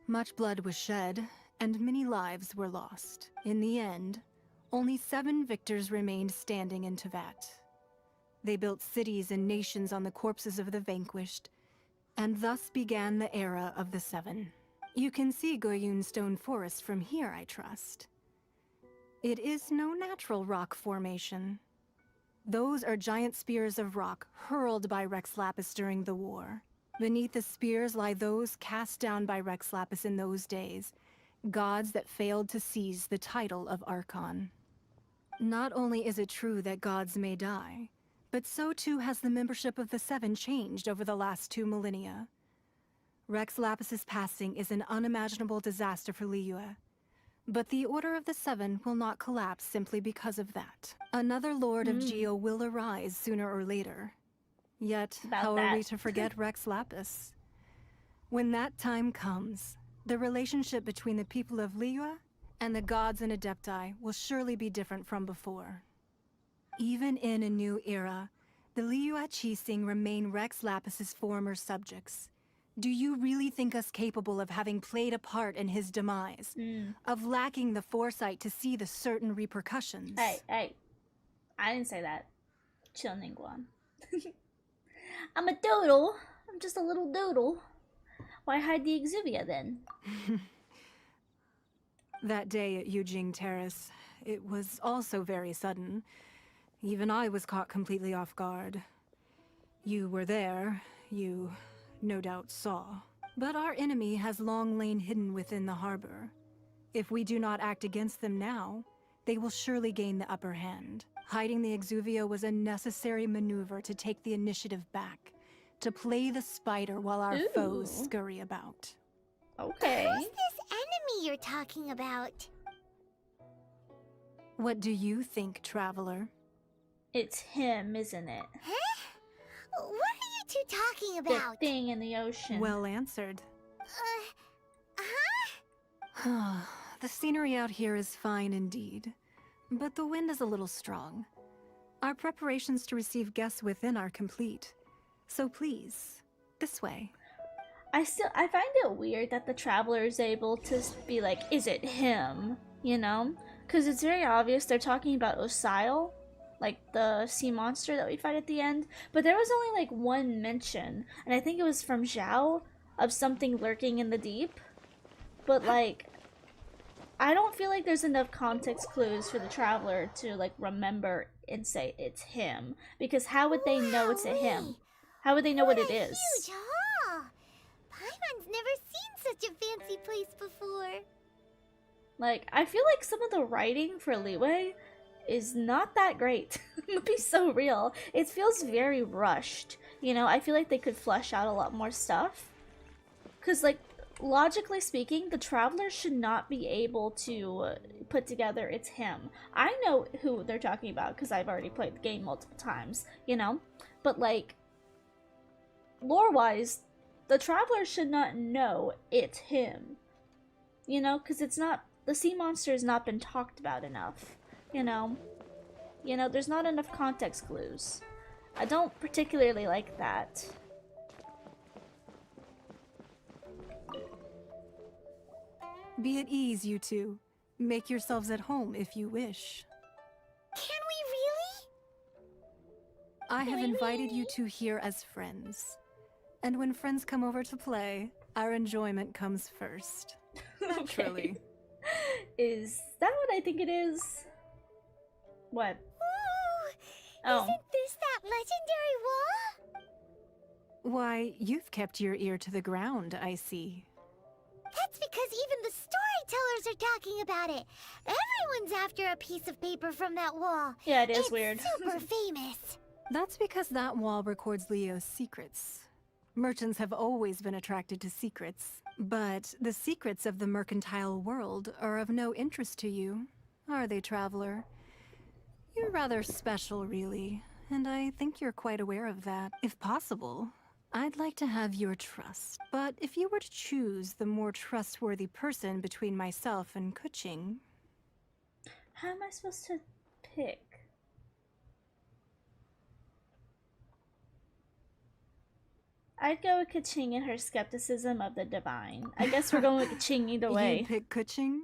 Much blood was shed, and many lives were lost. In the end, only 7 victors remained standing in Tevat. They built cities and nations on the corpses of the vanquished, and thus began the era of the 7. You can see Goyun Stone Forest from here, I trust. It is no natural rock formation. Those are giant spears of rock hurled by Rex Lapis during the war. Beneath the spears lie those cast down by Rex Lapis in those days, gods that failed to seize the title of Archon. Not only is it true that gods may die, but so too has the membership of the 7 changed over the last 2 millennia. Rex Lapis's passing is an unimaginable disaster for Liyue, but the Order of the 7 will not collapse simply because of that. Another Lord of Geo will arise sooner or later. Yet, how are we to forget Rex Lapis? When that time comes, the relationship between the people of Liyue and the gods and Adepti will surely be different from before. Even in a new era, the Liyue Qixing remain Rex Lapis's former subjects. Do you really think us capable of having played a part in his demise? Of lacking the foresight to see the certain repercussions? Hey. I didn't say that. Chill, Ningguan. I'm a doodle. I'm just a little doodle. Why hide the Exuvia then? That day at Yujing Terrace, it was also very sudden. Even I was caught completely off guard. You were there, you no doubt saw. But our enemy has long lain hidden within the harbor. If we do not act against them now, they will surely gain the upper hand. Hiding the Exuvia was a necessary maneuver to take the initiative back, to play the spider while our foes scurry about. Okay. Who's this enemy you're talking about? What do you think, Traveler? It's him, isn't it? Huh? What are you two talking about? The thing in the ocean. Well answered. The scenery out here is fine indeed, but the wind is a little strong. Our preparations to receive guests within are complete, so please, this way. I find it weird that the Traveler is able to be like, is it him? You know? Because it's very obvious they're talking about Osile, like the sea monster that we fight at the end, but there was only like one mention, and I think it was from Zhao, of something lurking in the deep. But like, I don't feel like there's enough context clues for the Traveler to like remember and say it's him, because how would they know it's a him? How would they know what it is? Huge haul! Paimon's never seen such a fancy place before. Like, I feel like some of the writing for Liyue is not that great. To be so real. It feels very rushed. You know, I feel like they could flesh out a lot more stuff. Because, like, logically speaking, the travelers should not be able to put together it's him. I know who they're talking about because I've already played the game multiple times, you know? But, like, lore-wise, the travelers should not know it's him. You know? Because it's not... The sea monster has not been talked about enough, you know? You know, there's not enough context clues. I don't particularly like that. Be at ease, you two. Make yourselves at home if you wish. Can we really? I have invited you two here as friends. And when friends come over to play, our enjoyment comes first. Naturally. Is that what I think it is? What? Ooh, Oh. Isn't this that legendary wall? Why, you've kept your ear to the ground, I see. That's because even the storytellers are talking about it. Everyone's after a piece of paper from that wall. Yeah, it is it's weird. Super famous. That's because that wall records Leo's secrets. Merchants have always been attracted to secrets, but the secrets of the mercantile world are of no interest to you, are they, traveler? You're rather special, really, and I think you're quite aware of that. If possible, I'd like to have your trust. But if you were to choose the more trustworthy person between myself and Kuching... How am I supposed to pick? I'd go with Kuching and her skepticism of the divine. I guess we're going with Kuching either way. You'd pick Kuching?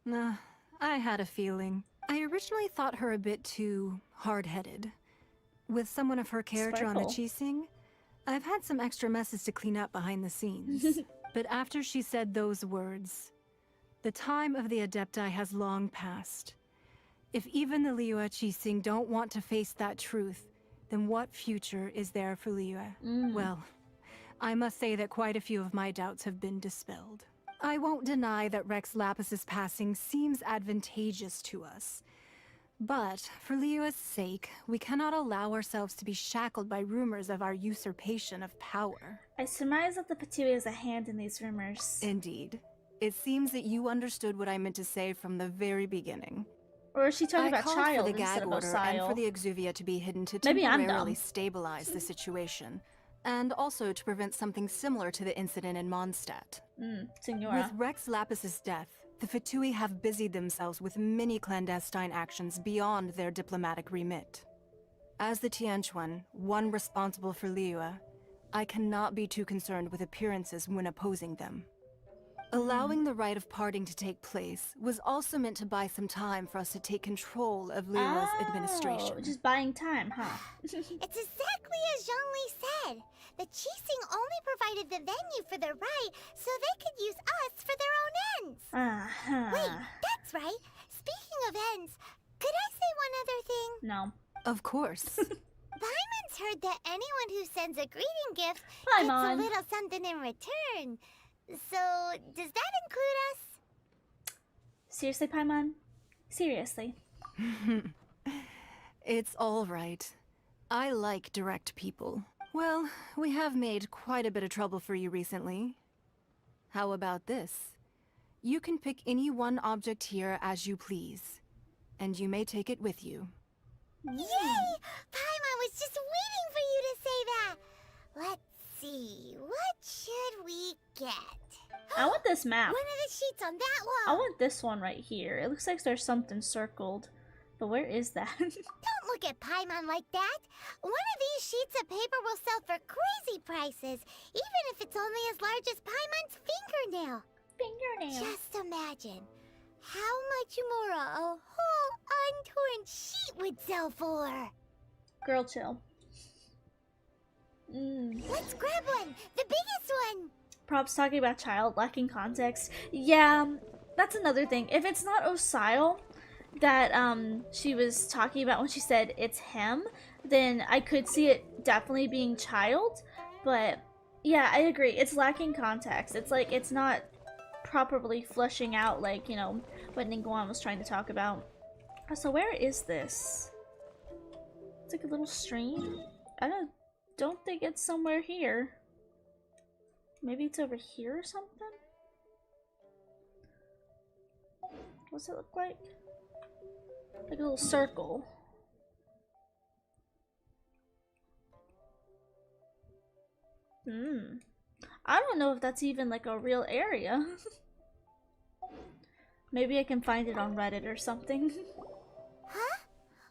Nah, I had a feeling. I originally thought her a bit too hard-headed. With someone of her character on a Qixing, I've had some extra messes to clean up behind the scenes. But after she said those words, the time of the Adepti has long passed. If even the Liyue Qixing don't want to face that truth, then what future is there for Liyue? Well, I must say that quite a few of my doubts have been dispelled. I won't deny that Rex Lapis's passing seems advantageous to us. But, for Liyue's sake, we cannot allow ourselves to be shackled by rumors of our usurpation of power. I surmise that the Fatui has a hand in these rumors. Indeed. It seems that you understood what I meant to say from the very beginning. Or is she talking about called child for the instead gag of order and Osile? for the Exuvia to be hidden to Maybe I'm temporarily dumb. stabilize the situation, and also to prevent something similar to the incident in Mondstadt. Signora. With Rex Lapis's death, the Fatui have busied themselves with many clandestine actions beyond their diplomatic remit. As the Tianquan, one responsible for Liyue, I cannot be too concerned with appearances when opposing them. Allowing the rite of parting to take place was also meant to buy some time for us to take control of Liyue's administration. Just buying time, huh? It's exactly as Zhongli said. The Qixing only provided the venue for their rite so they could use us for their own ends. Wait, that's right. Speaking of ends, could I say one other thing? No. Of course. Paimon's heard that anyone who sends a greeting gift Paimon. gets a little something in return. So, does that include us? Seriously, Paimon? Seriously. It's all right. I like direct people. Well, we have made quite a bit of trouble for you recently. How about this? You can pick any one object here as you please, and you may take it with you. Yay! Paimon was just waiting for you to say that. Let's see, what should we get? I want this map. One of the sheets on that I wall. want this one right here. It looks like there's something circled. But where is that? Don't look at Paimon like that. One of these sheets of paper will sell for crazy prices, even if it's only as large as Paimon's fingernail. Just imagine how much more a whole untorn sheet would sell for. Girl, chill. Let's grab one, the biggest one. Props talking about child lacking context. Yeah, that's another thing. If it's not Osile that she was talking about when she said it's him, then I could see it definitely being child, but Yeah, I agree. It's lacking context. It's like it's not properly fleshing out, like, you know, what Ningguang was trying to talk about. So where is this? It's like a little stream. I don't think it's somewhere here. Maybe it's over here or something? What's it look like? Like a little circle. I don't know if that's even like a real area. Maybe I can find it on Reddit or something. Huh?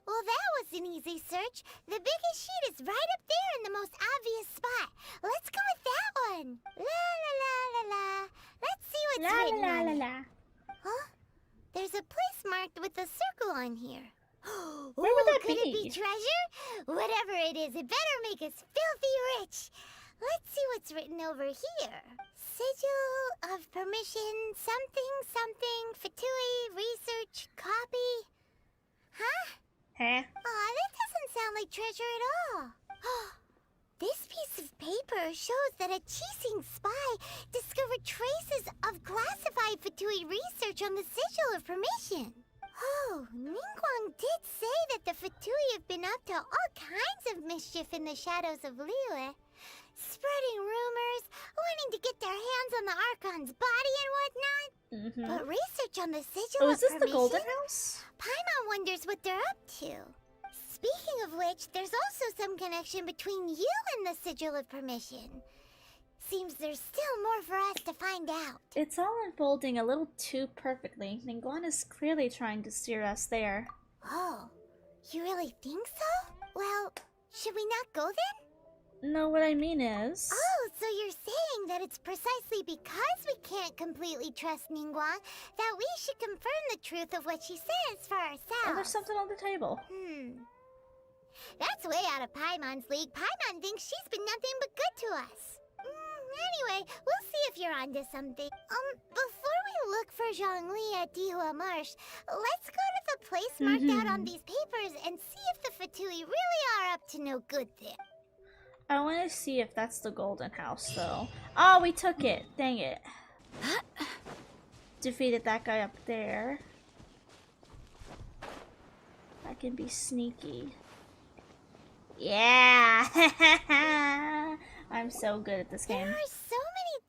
Well, that was an easy search. The biggest sheet is right up there in the most obvious spot. Let's go with that one. La la la la la. Let's see what's written on it. Huh? There's a place marked with a circle on here. Where would that could be? it be treasure? Whatever it is, it better make us filthy rich. Let's see what's written over here. Sigil of permission, something, something, Fatui, research, copy. Huh? Huh? Aw, that doesn't sound like treasure at all. This piece of paper shows that a Qixing spy discovered traces of classified Fatui research on the Sigil of Permission. Oh, Ningguang did say that the Fatui have been up to all kinds of mischief in the shadows of Liyue. Spreading rumors, wanting to get their hands on the Archon's body and whatnot. But research on the Sigil of is this Permission? the Golden House? Paimon wonders what they're up to. Speaking of which, there's also some connection between you and the Sigil of Permission. Seems there's still more for us to find out. It's all unfolding a little too perfectly. Ningguang is clearly trying to steer us there. Oh, you really think so? Well, should we not go then? No, what I mean is... Oh, so you're saying that it's precisely because we can't completely trust Ningguang that we should confirm the truth of what she says for ourselves. Oh, there's something on the table. That's way out of Paimon's league. Paimon thinks she's been nothing but good to us. Anyway, we'll see if you're onto something. Before we look for Zhongli at Dihua Marsh, let's go to the place marked out on these papers and see if the Fatui really are up to no good there. I want to see if that's the Golden House, though. Oh, we took it. Dang it. Defeated that guy up there. I can be sneaky. Yeah! I'm so good at this game. There are so many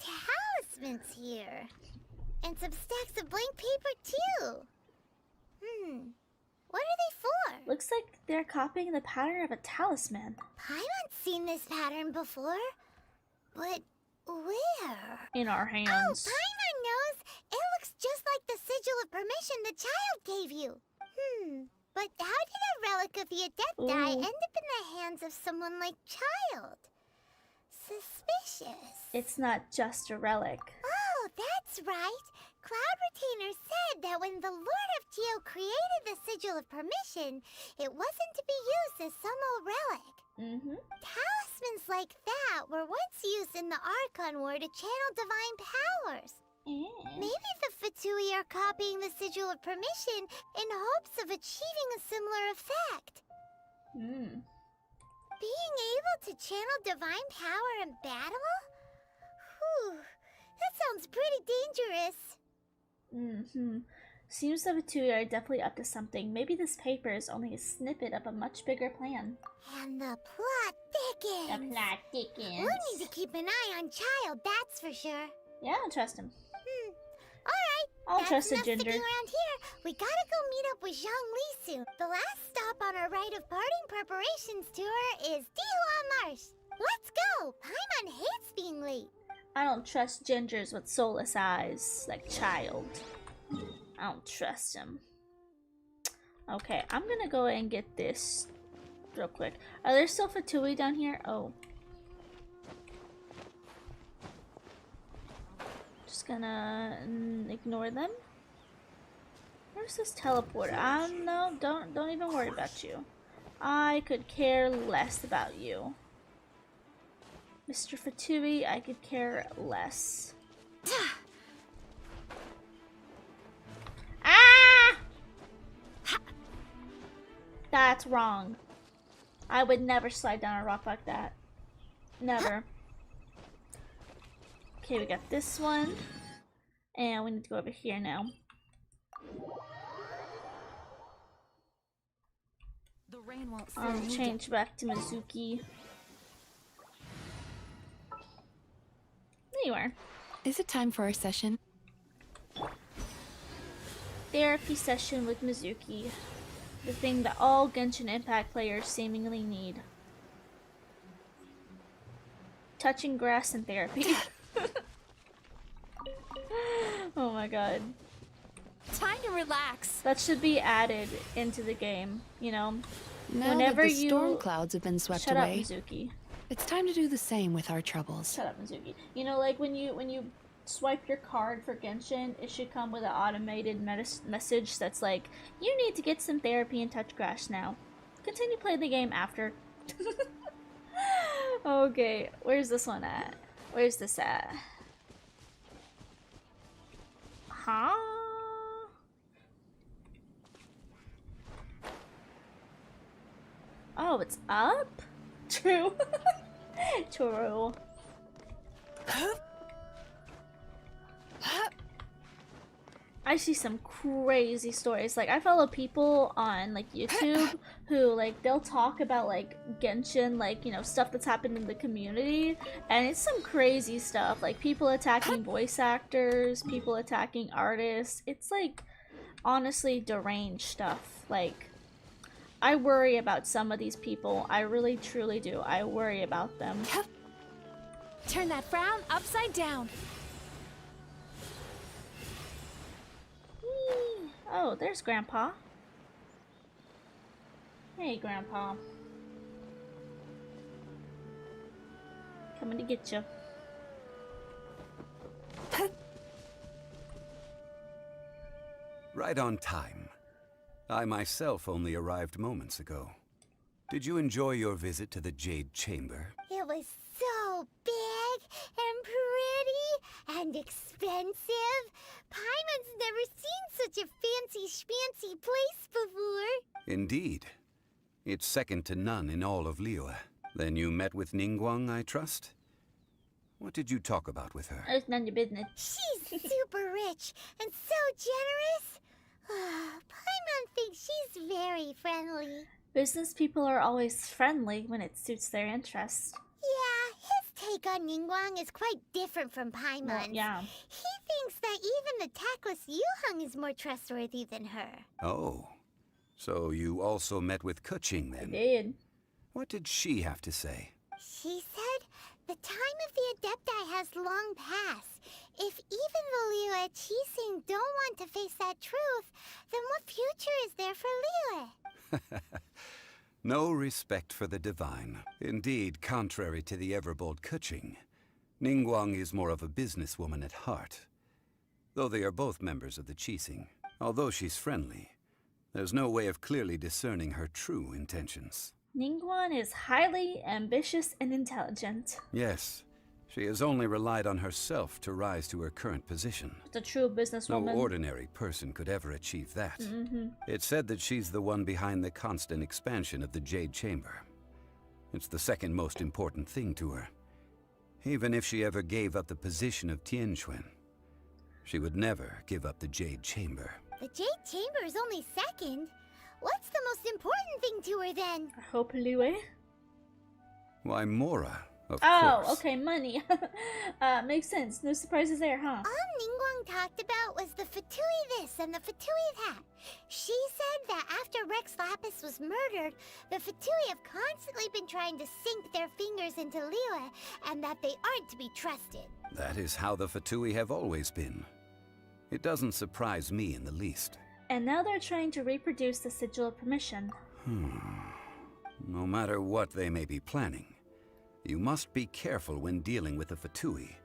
talismans here. And some stacks of blank paper, too. What are they for? Looks like they're copying the pattern of a talisman. Paimon's seen this pattern before. But where? In our hands. Oh, Paimon knows! It looks just like the Sigil of Permission the child gave you. But how did a relic of the Adepti end up in the hands of someone like Child? Suspicious. It's not just a relic. Oh, that's right. Cloud Retainer said that when the Lord of Geo created the Sigil of Permission, it wasn't to be used as some old relic. Talismans like that were once used in the Archon War to channel divine powers. Maybe the Fatui are copying the Sigil of Permission in hopes of achieving a similar effect. Being able to channel divine power in battle? Whew, that sounds pretty dangerous. Seems the Fatui are definitely up to something. Maybe this paper is only a snippet of a much bigger plan. And the plot thickens. We'll need to keep an eye on Child, that's for sure. Yeah, I don't trust him. Alright, I'll trust the ginger. Sticking around here. We gotta go meet up with Zhongli soon. The last stop on our rite of parting preparations tour is Dihua Marsh. Let's go! Paimon hates being late. I don't trust gingers with soulless eyes, like Child. I don't trust him. Okay, I'm gonna go and get this real quick. Are there still Fatui down here? Oh. Just gonna ignore them. Where's this teleporter? No, don't even worry about you. I could care less about you. Mr. Fatui, I could care less. Ah! That's wrong. I would never slide down a rock like that. Never. Okay, we got this one. And we need to go over here now. The rain won't Change back to Mizuki. There you are. Is it time for our session? Therapy session with Mizuki. The thing that all Genshin Impact players seemingly need. Touching grass and therapy. Oh my god. Time to relax. That should be added into the game, you know? Now Whenever that the you... storm clouds have been swept Shut away, up, Mizuki. it's time to do the same with our troubles. Shut up, Mizuki. You know, like when you swipe your card for Genshin, it should come with an automated message that's like, you need to get some therapy and touch grass now. Continue playing the game after. Okay, where's this one at? Where's this at? Huh? Oh, it's up? True. True. I see some crazy stories. Like, I follow people on, like, YouTube who, like, they'll talk about, like, Genshin, like, you know, stuff that's happened in the community. And it's some crazy stuff. Like, people attacking voice actors, people attacking artists. It's, like, honestly deranged stuff. Like, I worry about some of these people. I really, truly do. I worry about them. Turn that frown upside down. Oh, there's Grandpa. Hey, Grandpa. Coming to get you. Right on time. I myself only arrived moments ago. Did you enjoy your visit to the Jade Chamber? It was so big and pretty and expensive. Paimon's never seen such a fancy schmancy place before. Indeed. It's second to none in all of Liyue. Then you met with Ningguang, I trust? What did you talk about with her? It's none of your business. She's super rich and so generous. Paimon thinks she's very friendly. Business people are always friendly when it suits their interests. Yeah, his take on Ningguang is quite different from Paimon's. Well, yeah. He thinks that even the tactless Yuheng is more trustworthy than her. Oh. So you also met with Keqing then? I did. What did she have to say? She said the time of the Adepti has long passed. If even the Liyue Qixing don't want to face that truth, then what future is there for Liyue? No respect for the divine. Indeed, contrary to the ever-bold Keqing, Ningguang is more of a businesswoman at heart. Though they are both members of the Qixing, although she's friendly, there's no way of clearly discerning her true intentions. Ningguang is highly ambitious and intelligent. Yes, she has only relied on herself to rise to her current position. The true businesswoman. No ordinary person could ever achieve that. It's said that she's the one behind the constant expansion of the Jade Chamber. It's the second most important thing to her. Even if she ever gave up the position of Tianquan, she would never give up the Jade Chamber. The Jade Chamber is only second. What's the most important thing to her then? I hope Liyue. Why, Mora, of course. Oh, okay, money. Makes sense. No surprises there, huh? All Ningguang talked about was the Fatui this and the Fatui that. She said that after Rex Lapis was murdered, the Fatui have constantly been trying to sink their fingers into Liyue, and that they aren't to be trusted. That is how the Fatui have always been. It doesn't surprise me in the least. And now they're trying to reproduce the Sigil of Permission. No matter what they may be planning, you must be careful when dealing with the Fatui.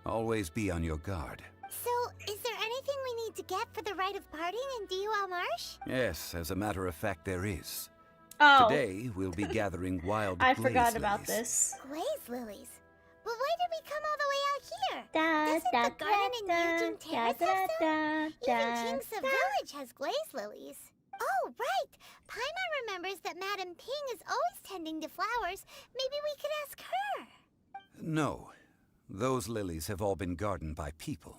Always be on your guard. So, is there anything we need to get for the rite of parting in Diaries Marsh? Yes, as a matter of fact, there is. Oh. Today, we'll be gathering wild I glaze forgot about lilies. this. Glaze lilies? But why did we come all the way out here? Doesn't the garden in Eugene Terrace have some? Even Jingsa Village has glaze lilies. Oh, right! Paimon remembers that Madame Ping is always tending to flowers. Maybe we could ask her. No. those lilies have all been gardened by people.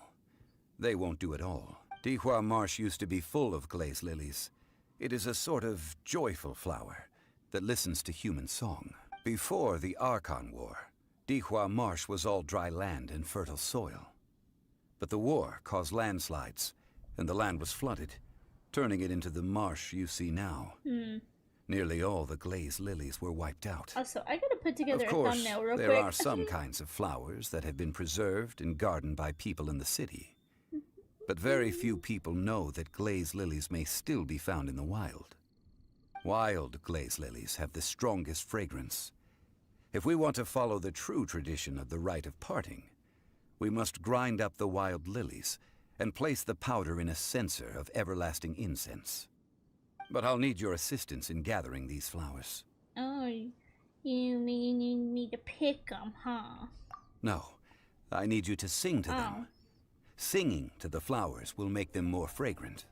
They won't do it all. Dihua Marsh used to be full of glaze lilies. It is a sort of joyful flower that listens to human song. Before the Archon War, Dihua Marsh was all dry land and fertile soil. But the war caused landslides, and the land was flooded, turning it into the marsh you see now. Nearly all the glaze lilies were wiped out. Also, I gotta put together Of a course, thumbnail real there quick. are some kinds of flowers that have been preserved and gardened by people in the city. But very few people know that glaze lilies may still be found in the wild. Wild glaze lilies have the strongest fragrance. If we want to follow the true tradition of the rite of parting, we must grind up the wild lilies and place the powder in a censer of everlasting incense. But I'll need your assistance in gathering these flowers. Oh, you mean you need me to pick them, huh? No, I need you to sing to them. Singing to the flowers will make them more fragrant.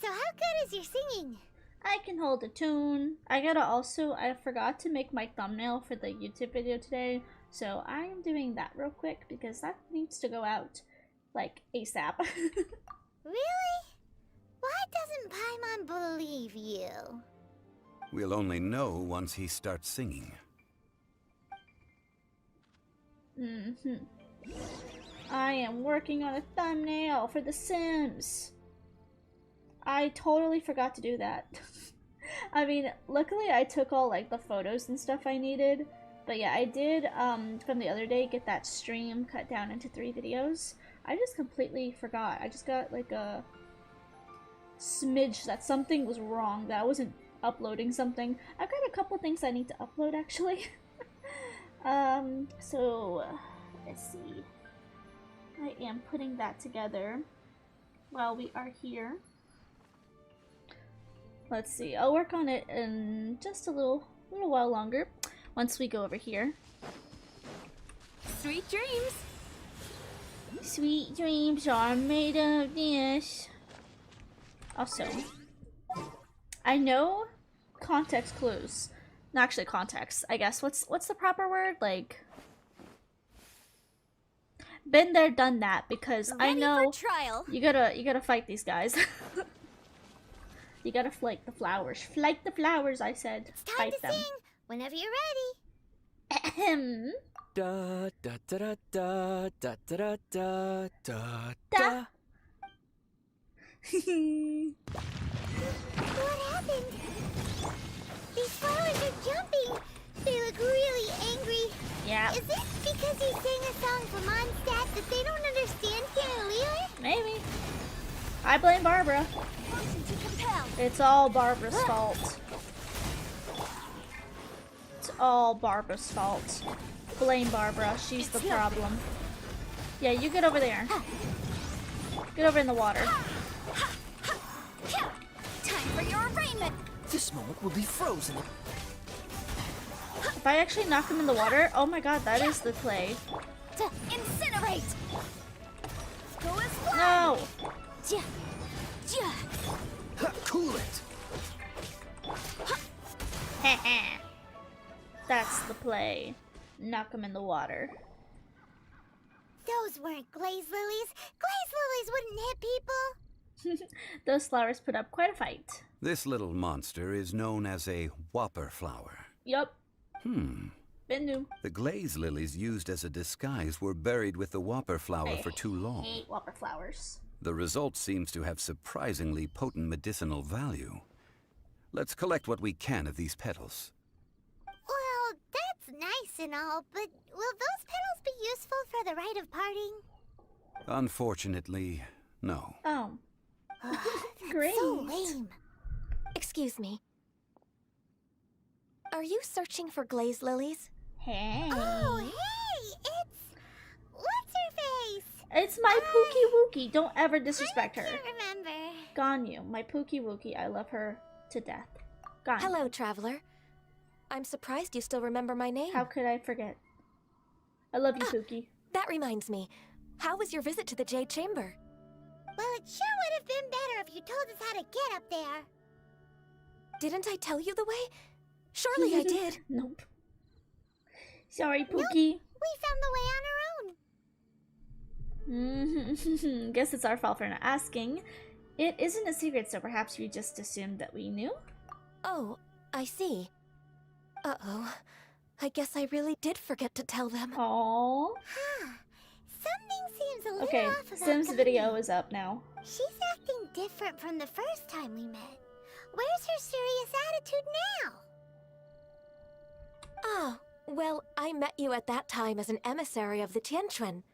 So how good is your singing? I can hold a tune. I forgot to make my thumbnail for the YouTube video today, so I am doing that real quick because that needs to go out, like, ASAP. Really? Why doesn't Paimon believe you? We'll only know once he starts singing. I am working on a thumbnail for The Sims. I totally forgot to do that. I mean, luckily I took all like the photos and stuff I needed. But yeah, I did from the other day get that stream cut down into 3 videos. I just completely forgot. I just got like a smidge that something was wrong, that I wasn't uploading something. I've got a couple things I need to upload actually. So let's see. I am putting that together while we are here. Let's see. I'll work on it in just a little while longer once we go over here. Sweet dreams. Sweet dreams are made of this. Also, I know context clues. Not actually context, I guess. What's the proper word? Like, been there, done that, because I know you gotta fight these guys. You gotta flake the flowers. Flake the flowers, I said. It's time fight to them. sing whenever you're ready. Ahem. Da da da da da da da da da Da. What happened? These flowers are jumping. They look really angry. Yeah. Is it because he sang a song for Mondstadt that they don't understand here in Liyue? Maybe. I blame Barbara. Motion to compel. It's all Barbara's fault. It's all Barbara's fault. Blame Barbara. She's the problem. Yeah, you get over there. Get over in the water. Time for your arraignment. This moment will be frozen. If I actually knock him in the water, oh my god, that is the play. To incinerate. Let's go as one. No! Cool it. That's the play. Knock him in the water. Those weren't glaze lilies. Glaze lilies wouldn't hit people. Those flowers put up quite a fight. This little monster is known as a whopper flower. Yup. Been new. The glaze lilies used as a disguise were buried with the whopper flower for too long. I hate whopper flowers. The result seems to have surprisingly potent medicinal value. Let's collect what we can of these petals. Well, that's nice and all, but will those petals be useful for the rite of parting? Unfortunately, no. Oh. Great. So lame. Excuse me. Are you searching for glaze lilies? Hey. Oh, hey! It's... what's her face? It's my Pookie Wookie. Don't ever disrespect her. I can't remember. Ganyu, my Pookie Wookie. I love her to death. Ganyu. Hello, traveler. I'm surprised you still remember my name. How could I forget? I love you, Pookie. That reminds me. How was your visit to the Jade Chamber? Well, it sure would have been better if you told us how to get up there. Didn't I tell you the way? Surely I did. Nope. Sorry, Nope, Pookie. we found the way on our own. Guess it's our fault for not asking. It isn't a secret, so perhaps we just assumed that we knew? Oh, I see. Uh-oh. I guess I really did forget to tell them. Aww. Something seems a little Okay, off about Sim's Ganya. video is up now. She's acting different from the first time we met. Where's her serious attitude now? Ah, well, I met you at that time as an emissary of the Tianquan.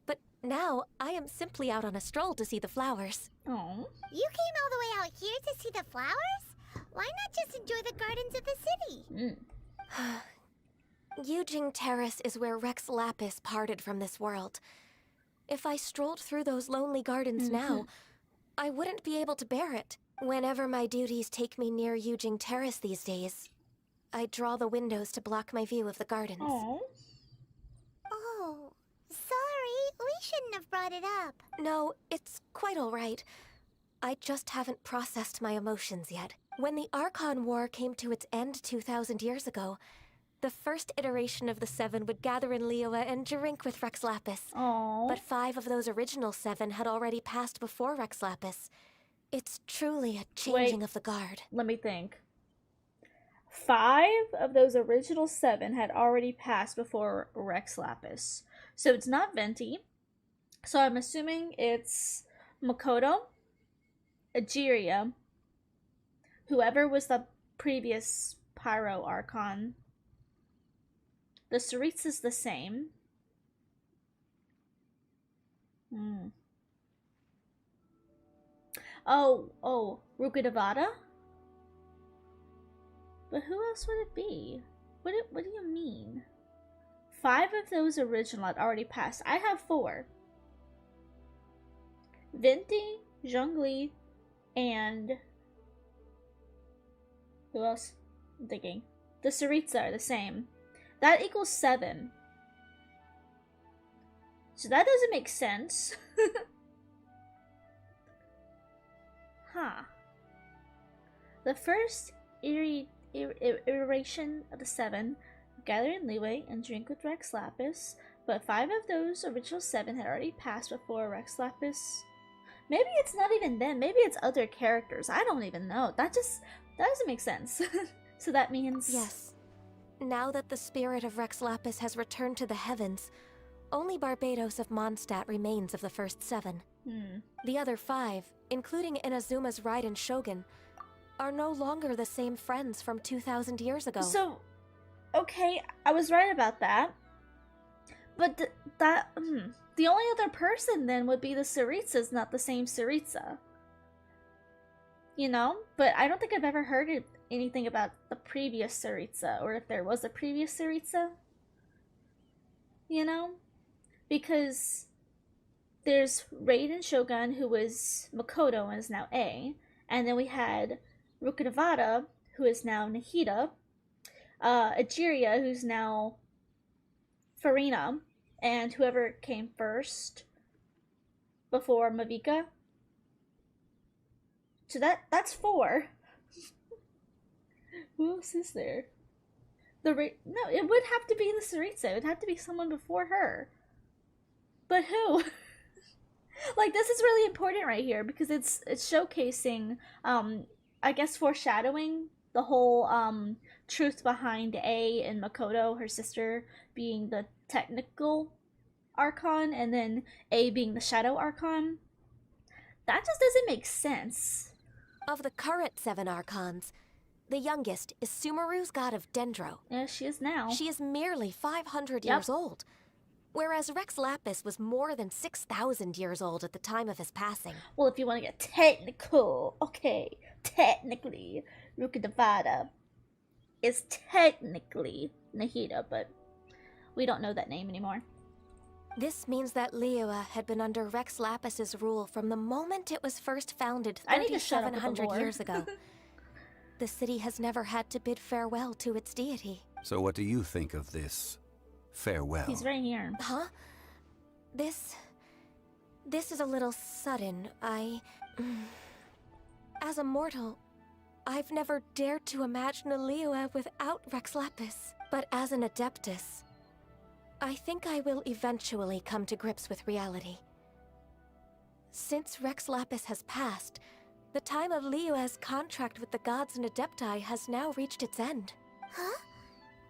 But now, I am simply out on a stroll to see the flowers. Oh. You came all the way out here to see the flowers? Why not just enjoy the gardens of the city? Yujing Terrace is where Rex Lapis parted from this world. If I strolled through those lonely gardens now, I wouldn't be able to bear it. Whenever my duties take me near Yujing Terrace these days, I draw the windows to block my view of the gardens. Oh, sorry. We shouldn't have brought it up. No, it's quite all right. I just haven't processed my emotions yet. When the Archon War came to its end 2,000 years ago, the first iteration of the Seven would gather in Liyue and drink with Rex Lapis. Aww. But 5 of those original 7 had already passed before Rex Lapis. It's truly a changing of the guard. Let me think. 5 of those original 7 had already passed before Rex Lapis. So it's not Venti. So I'm assuming it's Makoto, Egeria, whoever was the previous Pyro Archon. The Saritsa's the same. Oh, Rukadavada? But who else would it be? What do you mean? 5 of those original had already passed. I have 4. Venti, Zhongli, and... who else? I'm thinking. The Saritsa are the same. That equals 7. So that doesn't make sense. Huh. The first iteration of the 7 gather in Liyue and drink with Rex Lapis, but 5 of those original 7 had already passed before Rex Lapis. Maybe it's not even them. Maybe it's other characters. I don't even know. That doesn't make sense. So that means... Yes. Now that the spirit of Rex Lapis has returned to the heavens, only Barbados of Mondstadt remains of the first 7. The other 5, including Inazuma's Raiden Shogun, are no longer the same friends from 2,000 years ago. So, okay, I was right about that. But the only other person then would be the Saritsas, not the same Saritsa. You know? But I don't think I've ever heard anything about the previous Saritsa, or if there was a previous Saritsa. You know? Because there's Raiden Shogun, who was Makoto and is now A, and then we had Rukadavada, who is now Nahida, Egeria, who's now Farina, and whoever came first before Mavika. So that's 4. Who else is there? No, it would have to be the Saritsa. It would have to be someone before her. But who? Like, this is really important right here because it's showcasing, I guess, foreshadowing the whole truth behind A and Makoto, her sister, being the technical Archon, and then A being the Shadow Archon. That just doesn't make sense. Of the current 7 Archons, the youngest is Sumeru's god of Dendro. Yeah, she is now. She is merely 500 years old, whereas Rex Lapis was more than 6,000 years old at the time of his passing. Well, if you want to get technical, okay, technically, Rukadavada is technically Nahida, but we don't know that name anymore. This means that Liyue had been under Rex Lapis's rule from the moment it was first founded 3,700 years ago. The city has never had to bid farewell to its deity. So what do you think of this farewell? He's right here. Huh? This is a little sudden. As a mortal, I've never dared to imagine a Liyue without Rex Lapis. But as an Adeptus, I think I will eventually come to grips with reality. Since Rex Lapis has passed, the time of Liyue's contract with the gods and Adepti has now reached its end. Huh?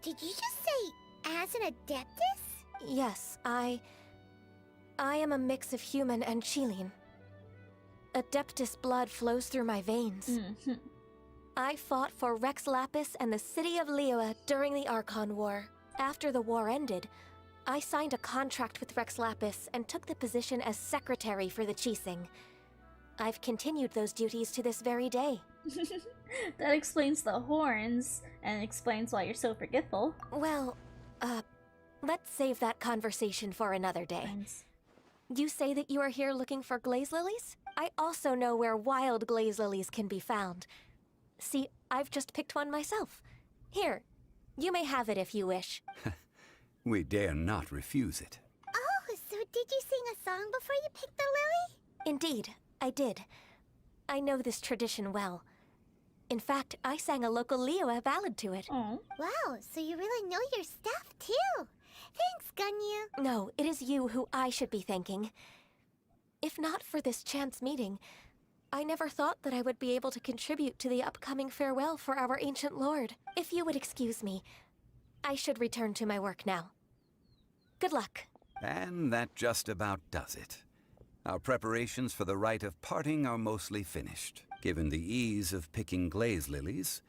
Did you just say, as an Adeptus? Yes, I am a mix of human and Chilean. Adeptus blood flows through my veins. I fought for Rex Lapis and the city of Liyue during the Archon War. After the war ended, I signed a contract with Rex Lapis and took the position as secretary for the Qixing. I've continued those duties to this very day. That explains the horns, and explains why you're so forgetful. Well, let's save that conversation for another day. Thanks. You say that you are here looking for glaze lilies? I also know where wild glaze lilies can be found. See, I've just picked one myself. Here, you may have it if you wish. We dare not refuse it. Oh, so did you sing a song before you picked the lily? Indeed, I did. I know this tradition well. In fact, I sang a local Liyue ballad to it. Oh. Wow, so you really know your stuff, too. Thanks, Gunyu. No, it is you who I should be thanking. If not for this chance meeting, I never thought that I would be able to contribute to the upcoming farewell for our ancient lord. If you would excuse me, I should return to my work now. Good luck. And that just about does it. Our preparations for the rite of parting are mostly finished. Given the ease of picking glaze lilies,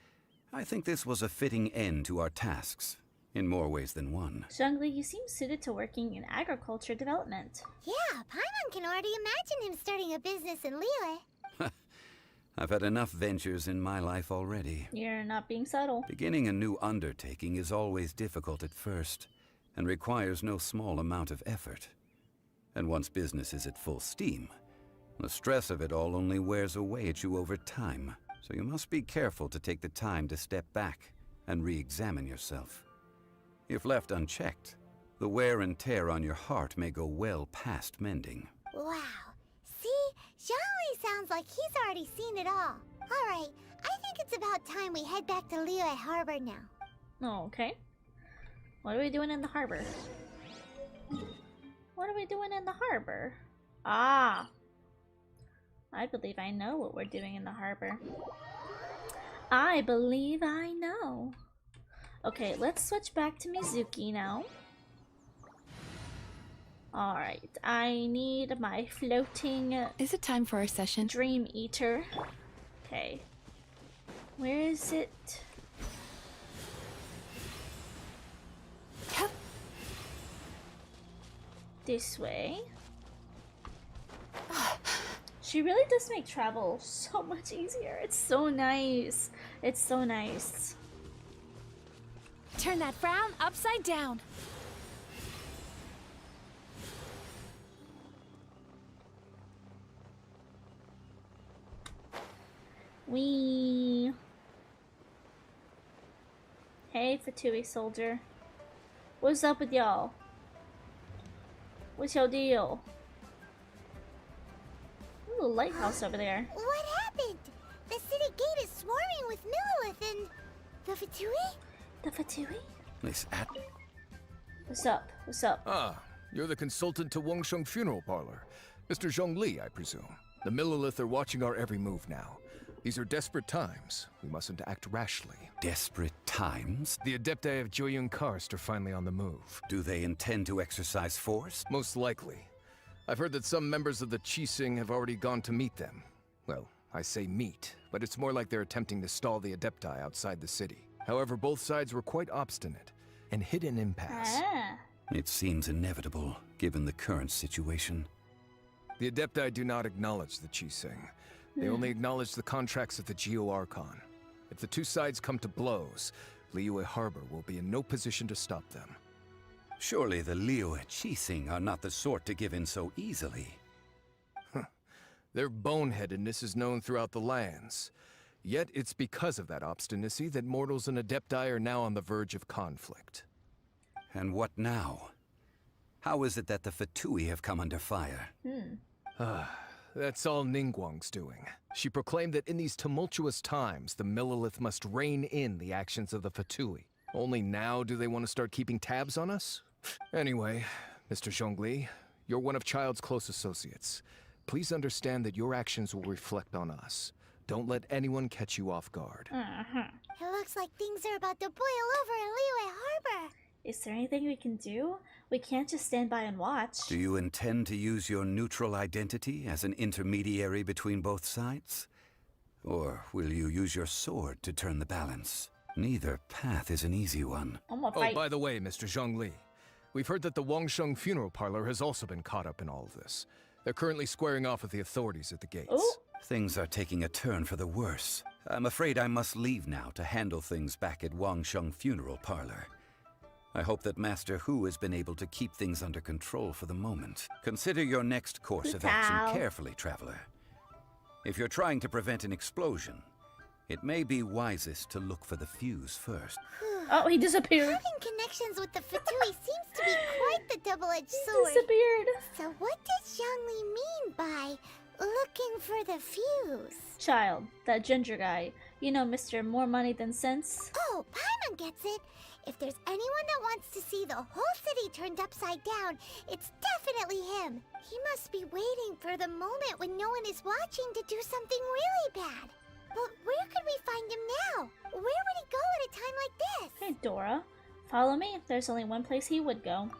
I think this was a fitting end to our tasks, in more ways than one. Zhongli, you seem suited to working in agriculture development. Yeah, Paimon can already imagine him starting a business in Liyue. I've had enough ventures in my life already. You're not being subtle. Beginning a new undertaking is always difficult at first, and requires no small amount of effort. And once business is at full steam, the stress of it all only wears away at you over time. So you must be careful to take the time to step back and re-examine yourself. If left unchecked, the wear and tear on your heart may go well past mending. Wow. See? Zhongli sounds like he's already seen it all. Alright, I think it's about time we head back to Liyue Harbor now. Oh, okay. What are we doing in the harbor? What are we doing in the harbor? Ah! I believe I know what we're doing in the harbor. I believe I know. Okay, let's switch back to Mizuki now. Alright, I need my floating... Is it time for our session? Dream Eater. Okay. Where is it? This way. She really does make travel so much easier. It's so nice. It's so nice. Turn that frown upside down. Wee. Hey, Fatui soldier. What's up with y'all? What's your deal? Ooh, a lighthouse over there. What happened? The city gate is swarming with Millilith and... the Fatui? The Fatui? This at... What's up? What's up? Ah, you're the consultant to Wangsheng Funeral Parlor. Mr. Zhongli, I presume. The Millilith are watching our every move now. These are desperate times. We mustn't act rashly. Desperate times? The Adepti of Jueyun Karst are finally on the move. Do they intend to exercise force? Most likely. I've heard that some members of the Qixing have already gone to meet them. Well, I say meet, but it's more like they're attempting to stall the Adepti outside the city. However, both sides were quite obstinate and hit an impasse. Ah. It seems inevitable, given the current situation. The Adepti do not acknowledge the Qixing. They only acknowledge the contracts of the Geo-Archon. If the two sides come to blows, Liyue Harbor will be in no position to stop them. Surely the Liyue Qixing are not the sort to give in so easily. Their boneheadedness is known throughout the lands. Yet it's because of that obstinacy that mortals and Adepti are now on the verge of conflict. And what now? How is it that the Fatui have come under fire? That's all Ningguang's doing. She proclaimed that in these tumultuous times, the Millilith must rein in the actions of the Fatui. Only now do they want to start keeping tabs on us? Anyway, Mr. Zhongli, you're one of Child's close associates. Please understand that your actions will reflect on us. Don't let anyone catch you off guard. It looks like things are about to boil over in Liyue Harbor. Is there anything we can do? We can't just stand by and watch. Do you intend to use your neutral identity as an intermediary between both sides? Or will you use your sword to turn the balance? Neither path is an easy one. Oh, by the way, Mr. Zhongli, we've heard that the Wangsheng funeral parlor has also been caught up in all of this. They're currently squaring off with the authorities at the gates. Oh. Things are taking a turn for the worse. I'm afraid I must leave now to handle things back at Wangsheng funeral parlor. I hope that Master Hu has been able to keep things under control for the moment. Consider your next course of action carefully, traveler. If you're trying to prevent an explosion, it may be wisest to look for the fuse first. Oh, he disappeared. Having connections with the Fatui seems to be quite the double-edged sword. Disappeared. So what does Zhongli mean by looking for the fuse? Child, that ginger guy. You know, Mr. More Money Than Sense. Oh, Paimon gets it. If there's anyone that wants to see the whole city turned upside down, it's definitely him. He must be waiting for the moment when no one is watching to do something really bad. But where could we find him now? Where would he go at a time like this? Hey, Dora. Follow me. There's only one place he would go.